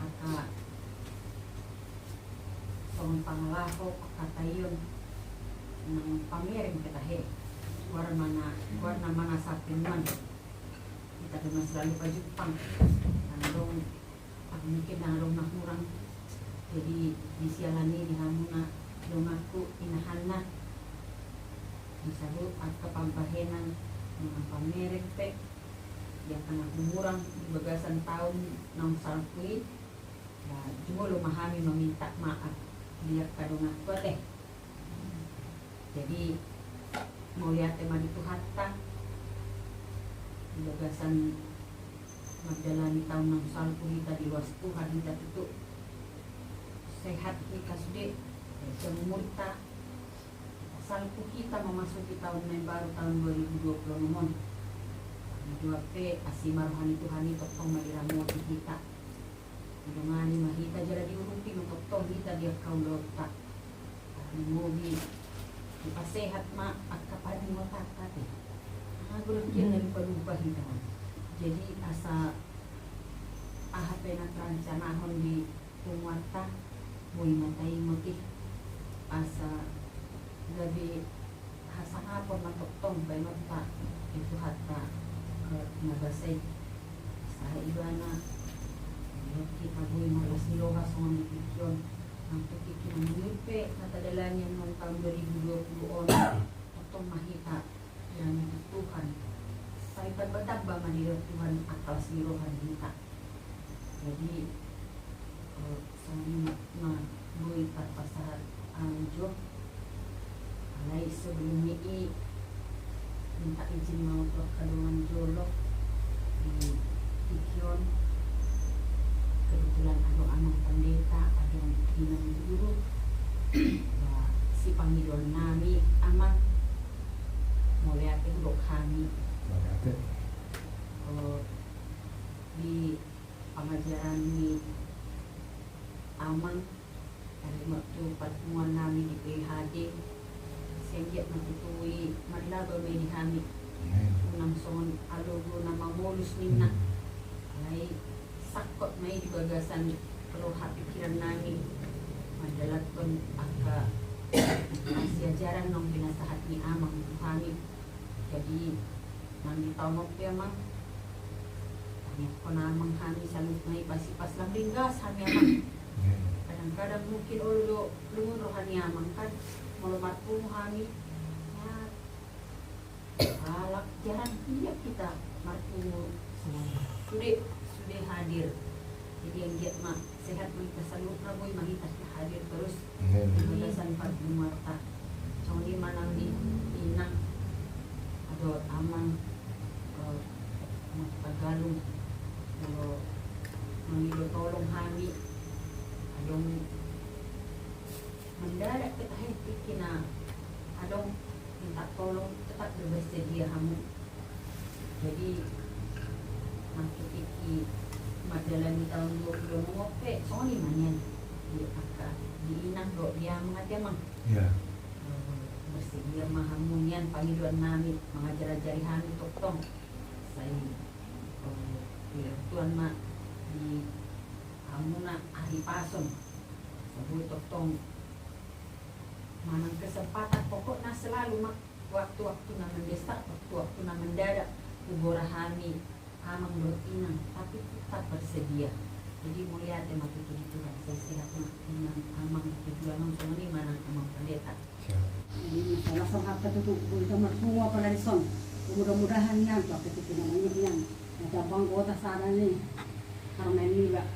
aka song panglahok kata yun nang pamereng kita he warna mana sapinuan kita cuma selalu pa Jepang nandong mungkin nandong nakurang jadi disialani di hamuna dong aku inahana disebut at kapampahenan ng pamerek pe yang kena kumurang di bagasan tahun ng sarpui ya cuma lumahami meminta maaf biar kadong aku deh jadi mau lihat tema itu hatta di bagasan magdalani tahun ng sarpui kita di luas Tuhan kita itu sehat kita sudah semurta salku kita memasuki tahun yang baru tahun 2020 namun dua pe asimar rohani Tuhan itu tong maliramu kita dengan mahita jala diuruti untuk tong kita dia kau lota mobi kita sehat ma at kapani mo takati agulog yan na palubah kita jadi asa ahape na transanahon di tumuata muy matay mati asa gabi hasahapon matuktong bay mata itu hatta nagasay sa ibana kita buhay malas niloha sa mga nipikyon ang tukikin ang nipe natadala niya noong taong 2020 itong mahita yan ng Tuhan sa ipagbadag ba manila Tuhan at sirohan kita jadi sa mga buhay patpasahan ang Diyos alay sebelum ini minta izin mau ke kandungan jolok di Ikion kebetulan ada anak pendeta ada dinam guru ya si pangidon nami aman mau lihat itu kami di pengajaran ini aman dari waktu pertemuan nami di PHD sehingga matutui madlaga may dihami unang son alogo na mamulus nina ay sakot may di bagasan pero pikiran namin madalat kon aka siajaran ng binasahat ni amang kami jadi nang ditawag kaya mang tanya ko namang kami sa may pasipas lang ringgas kami amang kadang-kadang mungkin ulo lungon rohani amang kan mulumat po kami ya alak jalan iya kita martu sudah hadir jadi yang dia mak sehat kita salut raboy mahita hadir terus bagasan pagmata so di manang di inang ado amang magtagalong pero mangilo tolong kami adong mendadak kita pikin na adong minta tolong cepat bersedia kamu jadi makikiki madalami tahun 20 ngope soalnya manyan di aka di inang do dia mengajar mang bersedia mahamunian panggilan namin mengajar-ajari kami tong saya tuan mak di amuna hari pason sebut tong manang kesempatan pokok na selalu mak waktu-waktu na mendesak waktu-waktu na mendadak uborahami amang dotinang tapi tetap bersedia jadi mulia tema itu Tuhan saya sehat mak inang amang tujuan ng ni manang amang pendeta ini salah satu itu teman semua pada son mudah-mudahan yang pakai itu namanya yang ada bangkota sana nih karena ini Mbak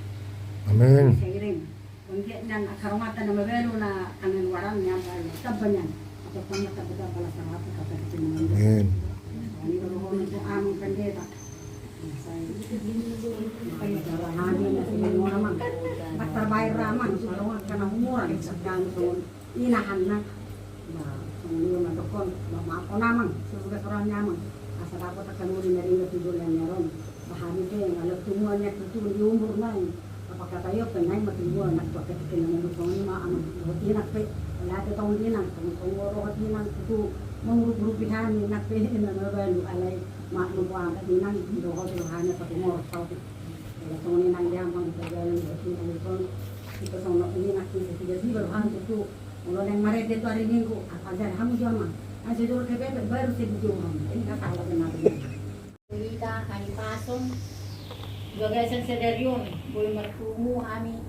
Amin. Seiring mungkin dan akarmata nama baru na angin waran yang banyak tabanyan atau tanya tabaga balas apa kata itu namanya Amin. Ini kalau itu aming pendeta. Saya makanya jalan hanya nasi semua ramang. Bakter bayar ramang kalau karena umur sedang tuh inahan nak. Nah, semua mandokon maaf namang sebagai orang nyamang. Asal aku tekan ulin dari itu bulan nyaron. Bahan itu yang kalau semuanya itu di umur lain. Apa kata yo penai mati gua nak pakai tikin yang ini mah anak hotinak pe. Lahat tahun dinan kung oro dinan itu mengurus pihan nak pe na balu alay maklubuan dinan do hotel hanya pakai ngor tau. Kalau tahun nang dia mang terjalan itu itu sono ini nak itu jadi berhan itu mulai yang mare itu hari minggu ajar hamu jama. Aja dulu ke baru sejujurnya. Ini kata Allah benar. Kita kami pasong gagasan sedarion boleh mertumu kami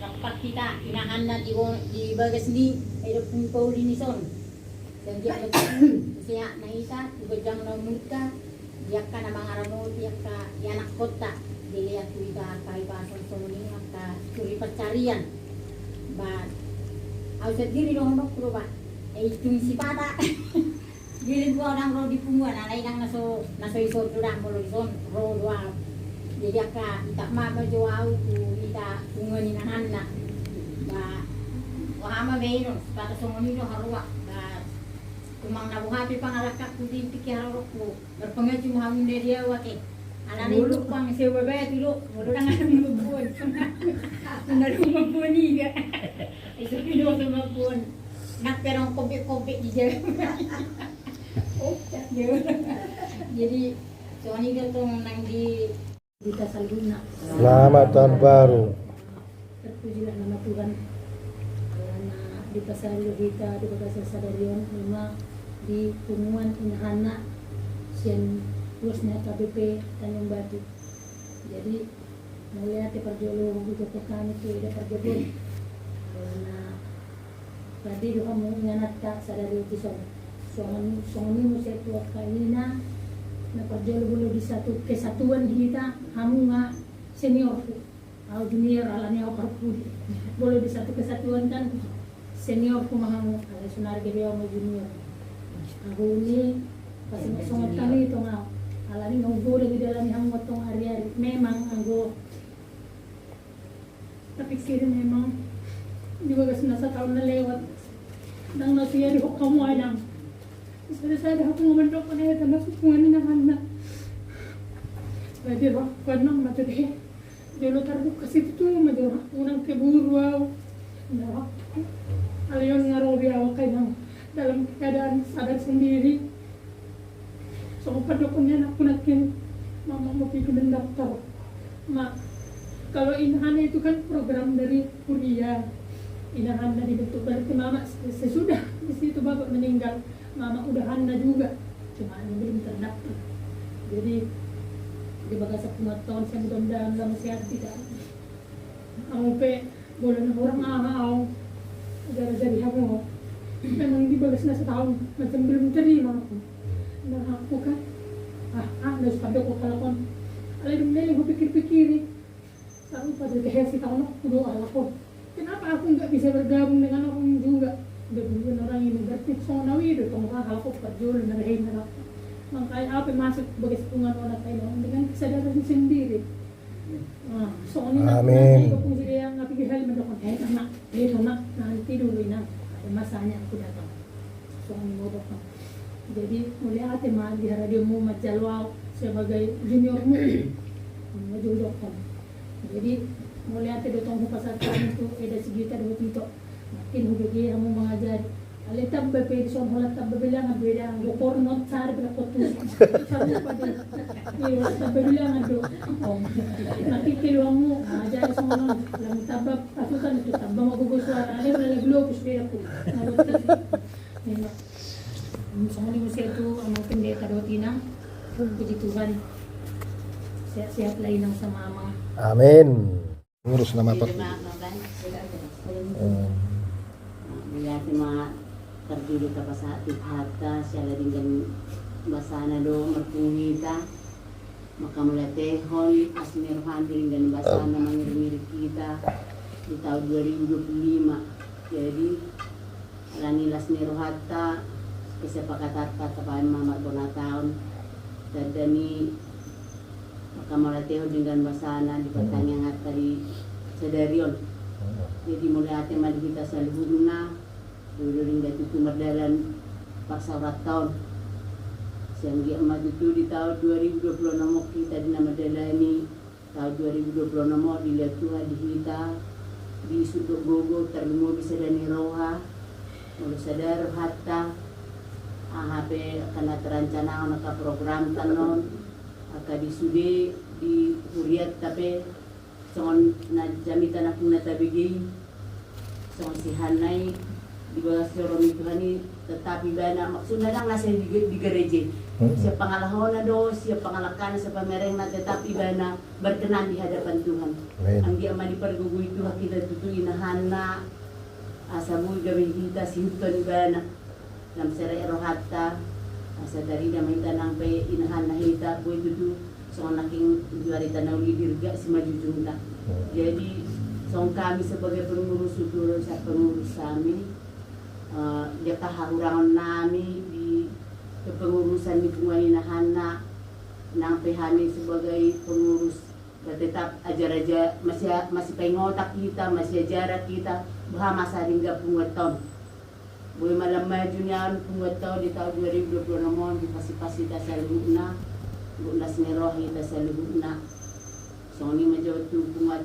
rapat kita inahan na di bagas ni ay pun pauli ni son sejak siya na isa ibajang na muka diak ka na mga ramo diak ka anak kota dili at kita kay pasong soni at turi pacarian ba au sa diri lo honok pro ba ay tung si pata dili ko orang ro di punguan alay nang naso iso durang bolo ison ro doa jadi aka ita mama jauh tu ita punguan inahan na ba wahama meron para sumoni do harwa ba kumang nabuhati pangalakak ku di pikir harok ku berpengaruh mahawin dari awake alani lupang sewa ba tulo modang ang mabuon na mabuon ni ga iso pino sa mabuon nak perong kopi di jalan jadi soalnya gitu nang di Salguna. Selamat tahun baru. Terpujilah nama Tuhan. Karena di pasar kita di Pasar Sadarion memang di Punguan Inhana sian luasnya KBP Tanjung Batu. Jadi melihat di perjolo itu tekan itu ada perjebur. Karena tadi doa mau nganat tak sadari itu soalnya musik tua kalina na perjolo boleh di satu kesatuan kita hamu nga senior au junior alanya aku boleh di satu kesatuan kan senior ku mahamu ala sunar gebe au junior aku ini pas songot kami itu nga alani nggo lagi dalam hamu tong hari-hari memang anggo tapi kira memang di bagas nasa tahun na lewat nang nasiya di kamu ay saya aku ngomong pada itu masuk pungan inahan na. Jadi karena macam deh, dia lo taruh kasih itu macam unang keburu wow, nah, alion ngarobi awak kainang dalam keadaan sadar sendiri. So pendokunya nak punakin, mama mau bikin daftar. Mak, kalau inahan itu kan program dari kuliah, inahan dari bentuk berarti mama sesudah di situ bapak meninggal. Mama udah handa juga, cuma belum terdaftar. Jadi di bagas 10 tahun saya mudah-mudahan dalam sehat tidak. Aku pe boleh orang ahau, gara-gara hamu. Memang di bagas na setahun macam belum terima aku. Dan aku kan, harus pada aku kalakon. Alay dumlay aku pikir-pikiri. Selalu pada kehesi tahun aku doa lakon. Kenapa aku nggak bisa bergabung dengan orang juga? Dengan orang ini berarti soalnya itu tongkang kalau aku perjual narahin nak makanya apa masuk sebagai sepungan orang kain dengan kesadaran sendiri. Soalnya nanti aku jadi yang ngapi hal mendokong anak nanti dulu nak ada masanya aku datang soalnya mau dokong. Jadi mulai hati mah di radiomu majalwau sebagai juniormu maju dokong. Jadi mulai hati datang ke pasar itu ada segitar begitu. Makin hubungi kamu mengajar. Alitab bepe di soal tab bilang beda doktor not cari berkotus. Cari pada. Iya, tab bilang ada. Nanti keluarmu ajar semua dalam tabab pasukan itu tabab mau gugus suara. Ada berapa globus beda pun. Semua ini mesti itu anak pendeta dotina. Puji Tuhan. Sehat-sehat lain yang sama ama. Amin. Ngurus nama Pak. Melihat ma terdiri ka pasati hatta siya dengan basana do mertuhita maka melihat tehon asmirhan dengan basana mengirmir kita di tahun 2025. Jadi alani lasmir hatta kesepakatan kata Pak Mama tahun Tadani makamalatiho dengan basana di pertanyaan tadi sedarion. Jadi mulai hati mali kita selalu guna dulu hingga itu merdalan pasaurat tahun. Sehingga emak itu di tahun 2026 kita di nama dalani tahun 2026 dilihat Tuhan di kita di sudut gogo terlalu bisa dani roha mulai sadar hatta HP akan terancana nak program tanon akan disude di huriat tapi songon na jamitan aku na tabigi songon si Hanai di bawah seorang itu hani tetapi bana maksudnya lang nasa di gereja siapa pangalahon na do siapa pangalakan sa pamereng na tetapi bana berkenan di hadapan Tuhan ang di ama di pergugu itu kita tutuin hana asabu gabi kita sinton bana nam serai rohatta asa dari damai tanang pe inahan na hita boy tutu so naking juari tanaw lidirga si majujunta jadi song kami sebagai pengurus turun sa pengurus kami dia kaharurangan nami di kepengurusan di Punguan Inahana nang kami sebagai pengurus tetap ajar-ajar masih pengotak kita masih ajar kita bahwa masa hingga Punguan boleh malam maju niyan Punguan di tahun 2026 di pasi-pasi tasaluna bunas nerohi tasaluna so ni majawat tu Punguan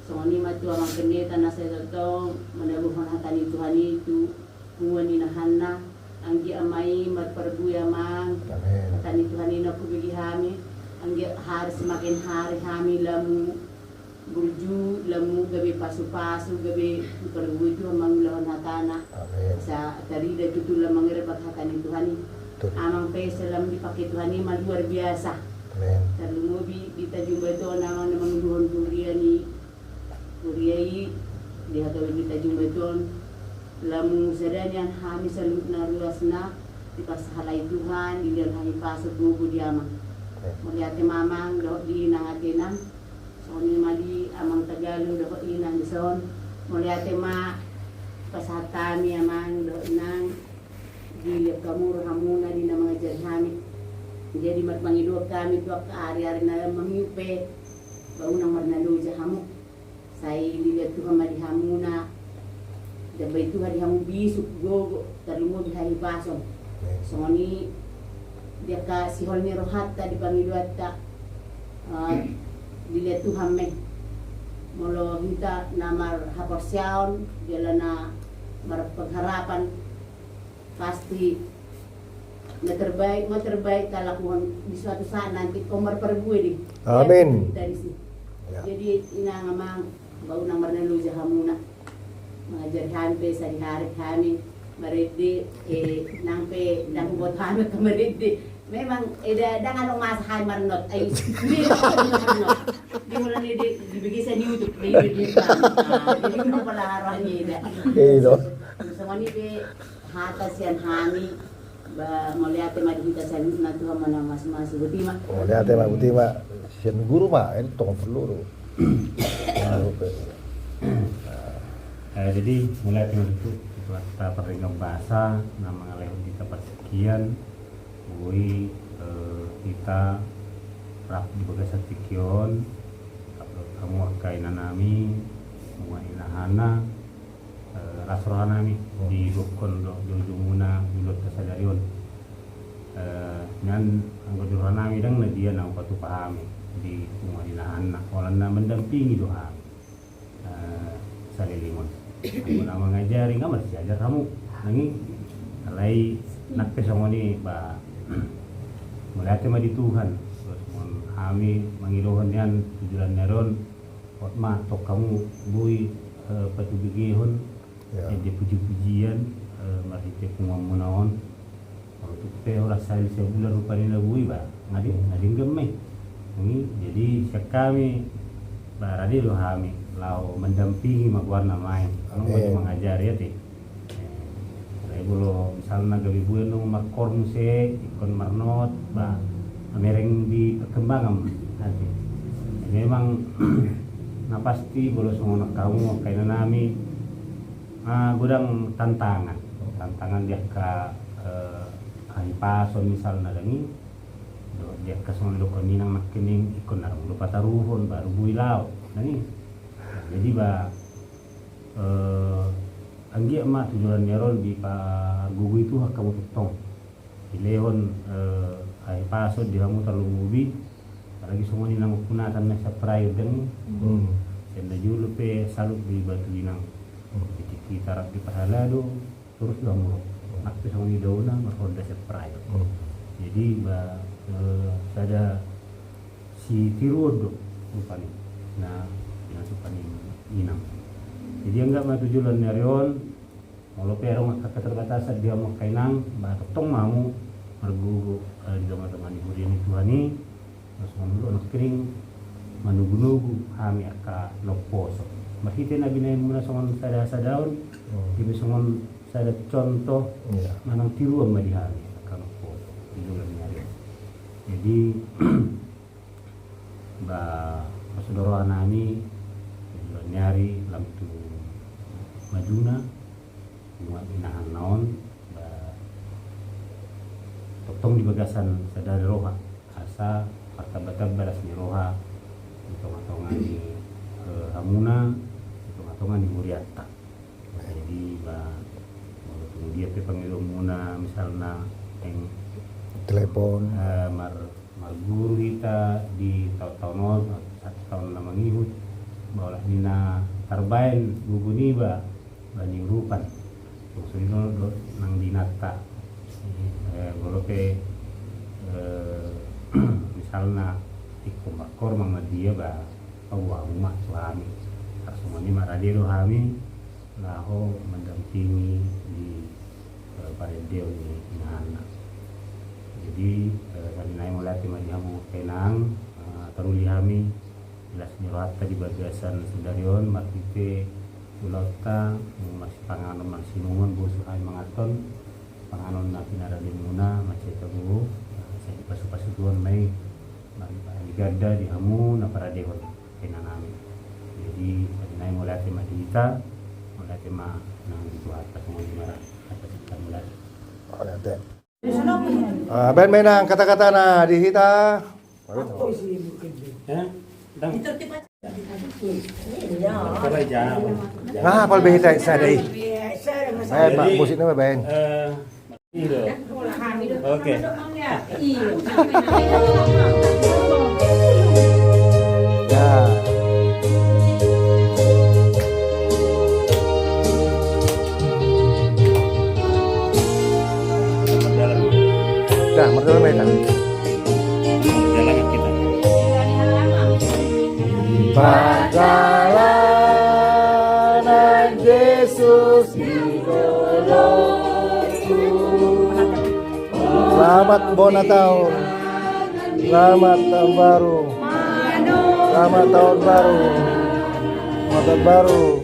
so ni matu amang keneta na sa ito manabuhan hatan itu hani itu Punguan Inahana anggi amai marparbuya mang hatan itu hani na kubigi hami anggi hari semakin hari hami lamu burju lamu gabi pasu-pasu gabi perbu itu amang lahon hatana sa tarida itu lamang irebak hatan itu hani amang pesa lam dipakai Tuhani luar biasa terlumubi kita jumpa itu namang namang duhon duriani Kuriai dia kawin kita jumpa tuan lamu sedanian kami salut na ruasna di pas halai Tuhan di dalam hari pasuk gugu diamang melihat mamang doh di inang atenan soni mali amang Tagalog doh inang di son melihat ma pasatami amang doh inang di kamur hamuna di nama ngajar kami jadi mat mangidua kami tuak hari-hari na mangipe bau nang marnalu jahamu saya lihat Tuhan madi hamuna dabai Tuhan di hamu bisuk gogo terlalu di hari pasong soni dia ka sihol ni rohatta di pangiduatta dilihat Tuhan me molo kita namar haporsiaon dia na pengharapan pasti na terbaik kalakuan di suatu saat nanti komar perbuih di amin dari sini jadi ina ngamang bau nang marnalu jahamuna mengajar kami sehari-hari kami meredi nangpe nang buat kami kemeredi memang dengan mas hai marnot ay di mulai dibagi sa YouTube di no pala haranya ida semua ni be hata sian hani ba melihat madi kita sa na Tuhan mana mas butima melihat butima sian guru mah ini tong peluru jadi mulai dengan itu kita peringkat bahasa nama ngalehu kita persekian bui kita rap di bagasa tikion kamu kainan nami semua inahana rasrohana nami di rukun do jumuna mulut kasadarion nan anggo nami dang na dia nang patu pahami di semua inahana orang na mendampingi doa salilimon aku nak mengajari nggak masih ajar kamu nangi alai nak pesong ni ba melihat di Tuhan terus kami mengiluhan yan tujuan neron otma tok kamu bui patu bigihun dia puji-pujian mari te pengamunaon kalau tu pe ora sali sebulan rupanya bui ba ngadi gemme ini jadi sekami baradi lo kami lau mendampingi magwarna main anu mengajar ya ti lo misalnya gabi bulan nung makor muse ikon marnot ba mereng di perkembangan nanti memang na pasti bolo semua kamu kainan nami gudang tantangan dia ka hari paso misalnya dangi dia kasong lo kaninang nakining ikon narang lupa taruhon baru builaw nani jadi ba anggi ama tujuan nyaron di pa gugu itu hak kamu tutong ilehon ay pasod di hamu talumubi lagi semua ni nang punatan na sa prayo dan senda julu pe salut di batu inang kita rak di pahalado terus gamu nakpe sama ni dauna marhoda sa prayo jadi ba sada si tiruodo rupani na pinasupani inang jadi enggak mah tujuan narion mau pero keterbatasan dia mau kainang ba tong mau margugo di teman-teman ibu ini tuhani terus menurut anak kering manugu-nugu kami aka loposo makita na binay muna songon sada-sadaon di songon sada contoh manang tiru ang madihani aka loposo ilulan niya jadi ba pasudoro anami ilulan nyari lamtu majuna buat inahan naon ba totong di bagasan sada roha asa martabat balas ni roha hitung-hitungan di Hamuna hitung-hitungan di Muriata jadi walaupun dia panggil muna misalnya yang telepon mar guru kita di tahun-tahun 1 tahun lamang ihut bawa nina tarbain guguni ba bani urupan susunod nang dinata walaupun misalnya ikumakor mga dia ba pawama suami kasumani maradero kami laho mendampingi di paredeo ni inahanak jadi kami naik mulai timajamu kenang teruli kami jelas nyerata di bagasan sendarion martite ulauta masih panganon masih nungun busuhan mangaton panganon na pinarali muna masih tabu saya dipasu-pasu tuan may gada di hamu na para dehon kenanami jadi paginaay mulai tema dita mulai tema nang dibuat pas mo dimara atas kita mulai nanti Ben menang kata-kata na dihita nah pal behita sa dai Pak musik nama Ben oke dah mereka mereka jalan kita perjalanan Yesus idolaku selamat bona tahun selamat tahun baru selamat tahun baru selamat tahun baru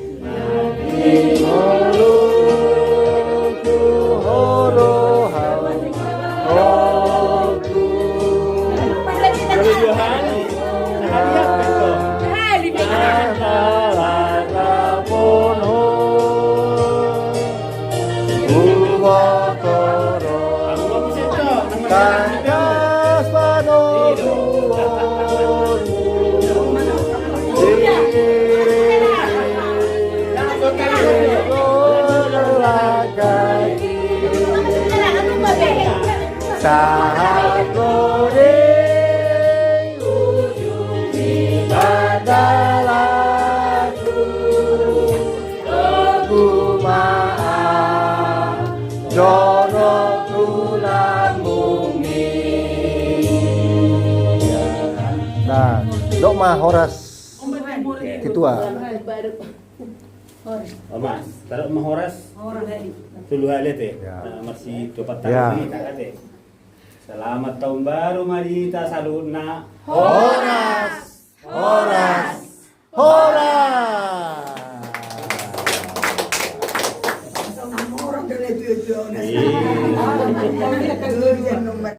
saat goreng ujung ibadahku kumaha jono tulan bumi nah dok mah horas kitua Mas, taruh mahoras tulu halet masih dapat tahu ni selamat tahun baru Marita saluna horas horas horas Orang dari itu